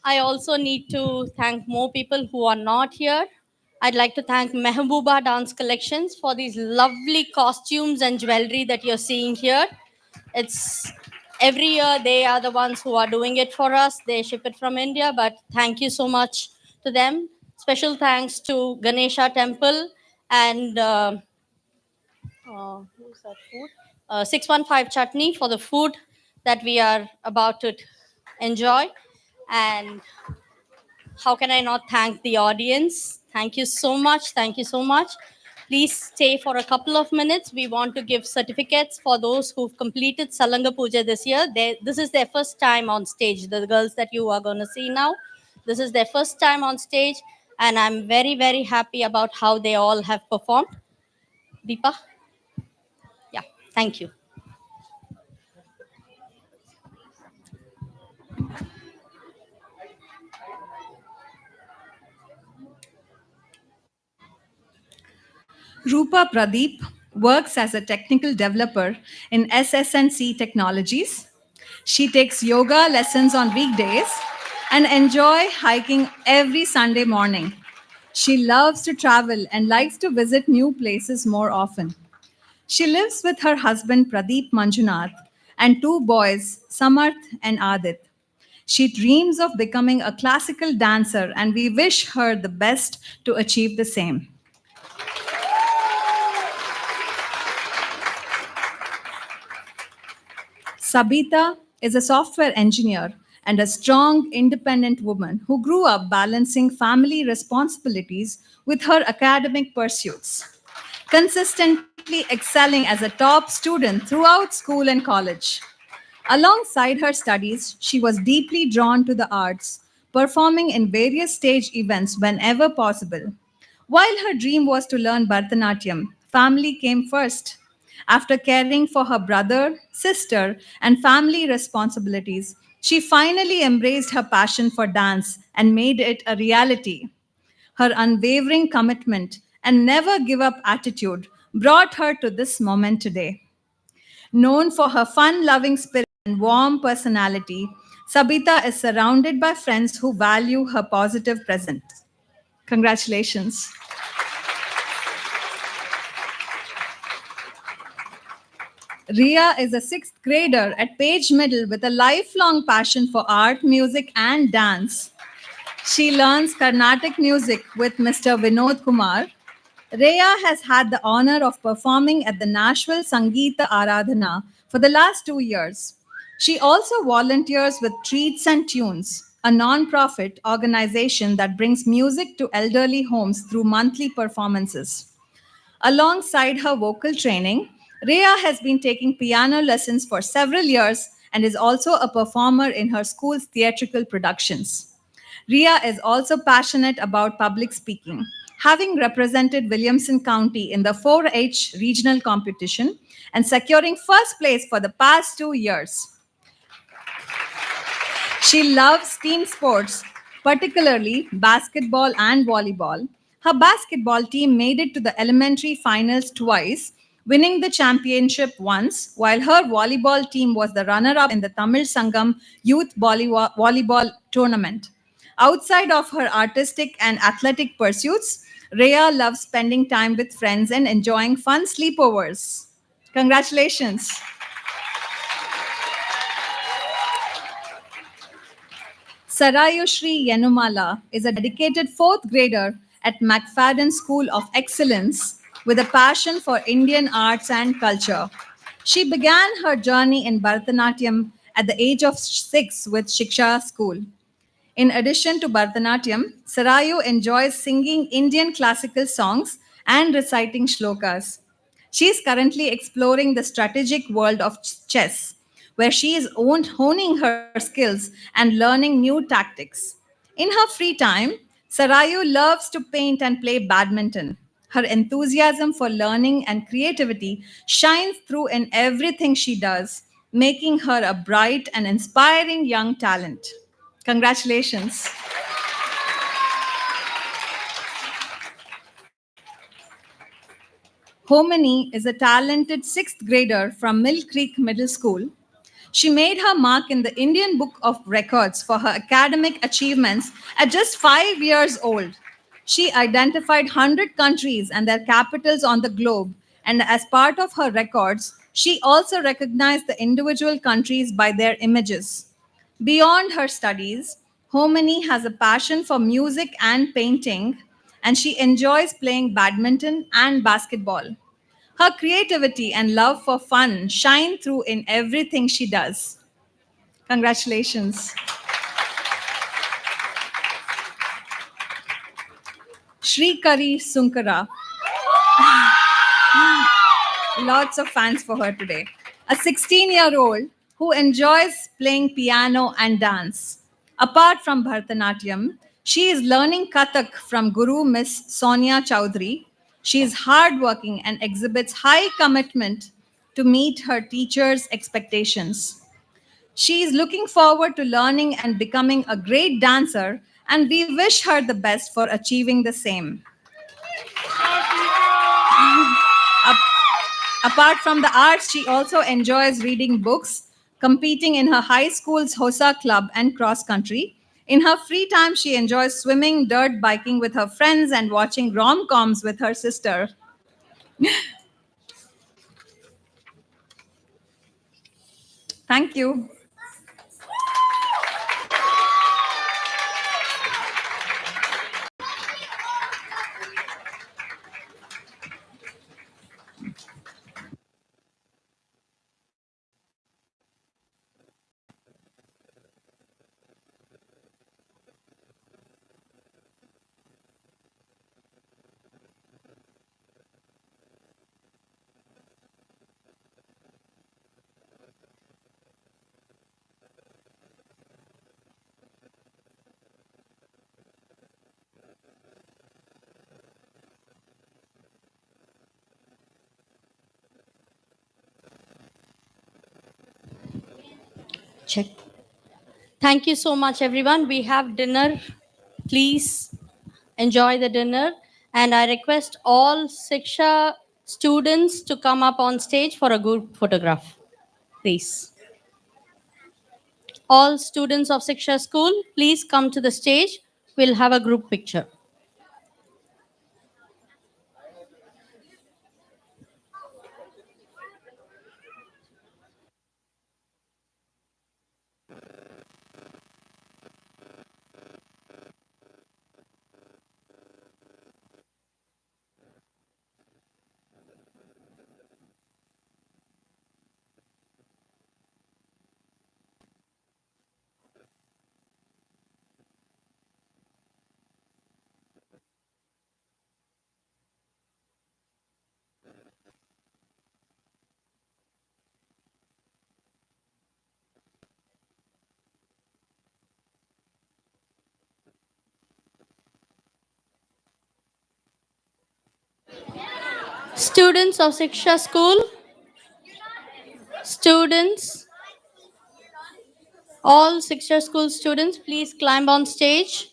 I also need to thank more people who are not here. I'd like to thank Mehbooba Dance Collections for these lovely costumes and jewelry that you're seeing here. It's every year they are the ones who are doing it for us. They ship it from India, but thank you so much to them. Special thanks to Ganesha Temple and who's that food? 615 Chutney for the food that we are about to enjoy. And how can I not thank the audience? Thank you so much. Thank you so much. Please stay for a couple of minutes. We want to give certificates for those who've completed Salanga Puja this year. This is their first time on stage. The girls that you are going to see now, this is their first time on stage. And I'm very, very happy about how they all have performed. Deepa? Yeah, thank you. Rupa Pradeep works as a technical developer in SS&C Technologies. She takes yoga lessons on weekdays and enjoy hiking every Sunday morning. She loves to travel and likes to visit new places more often. She lives with her husband Pradeep Manjunath and two boys, Samarth and Adit. She dreams of becoming a classical dancer, and we wish her the best to achieve the same. Sabita is a software engineer and a strong, independent woman who grew up balancing family responsibilities with her academic pursuits, consistently excelling as a top student throughout school and college. Alongside her studies, she was deeply drawn to the arts, performing in various stage events whenever possible. While her dream was to learn Bharatanatyam, family came first. After caring for her brother, sister, and family responsibilities, she finally embraced her passion for dance and made it a reality. Her unwavering commitment and never give up attitude brought her to this moment today. Known for her fun loving spirit and warm personality, Sabita is surrounded by friends who value her positive presence. Congratulations. Ria is a sixth grader at Page Middle with a lifelong passion for art, music, and dance. She learns Carnatic music with Mr. Vinod Kumar. Rhea has had the honor of performing at the Nashville Sangeeta Aradhana for the last 2 years. She also volunteers with Treats and Tunes, a non-profit organization that brings music to elderly homes through monthly performances. Alongside her vocal training, Rhea has been taking piano lessons for several years and is also a performer in her school's theatrical productions. Ria is also passionate about public speaking, having represented Williamson County in the 4-H regional competition and securing first place for the past 2 years. She loves team sports, particularly basketball and volleyball. Her basketball team made it to the elementary finals twice, winning the championship once, while her volleyball team was the runner up in the Tamil Sangam Youth Volleyball Tournament. Outside of her artistic and athletic pursuits, Rhea loves spending time with friends and enjoying fun sleepovers. Congratulations. Sarayushri Yanumala is a dedicated fourth grader at McFadden School of Excellence with a passion for Indian arts and culture. She began her journey in Bharatanatyam at the age of 6 with Siksha school. In addition to Bharatanatyam, Sarayu enjoys singing Indian classical songs and reciting shlokas. She is currently exploring the strategic world of chess, where she is honing her skills and learning new tactics. In her free time, Sarayu loves to paint and play badminton. Her enthusiasm for learning and creativity shines through in everything she does, making her a bright and inspiring young talent. Congratulations. Homini is a talented sixth grader from Mill Creek Middle School. She made her mark in the Indian Book of Records for her academic achievements at just 5 years old. She identified 100 countries and their capitals on the globe, and as part of her records, she also recognized the individual countries by their images. Beyond her studies, Homini has a passion for music and painting, and she enjoys playing badminton and basketball. Her creativity and love for fun shine through in everything she does. Congratulations. Shri Kari Sunkara. Lots of fans for her today. A 16-year-old who enjoys playing piano and dance. Apart from Bharatanatyam, she is learning Kathak from Guru Miss Sonia Chowdhury. She is hardworking and exhibits high commitment to meet her teacher's expectations. She is looking forward to learning and becoming a great dancer, and we wish her the best for achieving the same. Apart from the arts, she also enjoys reading books, competing in her high school's Hosa club and cross country. In her free time, she enjoys swimming, dirt biking with her friends, and watching rom-coms with her sister. Thank you. Check. Thank you so much, everyone. We have dinner. Please enjoy the dinner. And I request all Siksha students to come up on stage for a good photograph. Please. All students of Siksha school, please come to the stage. We'll have a group picture. Students of Siksha School, students, all Siksha School students, please climb on stage.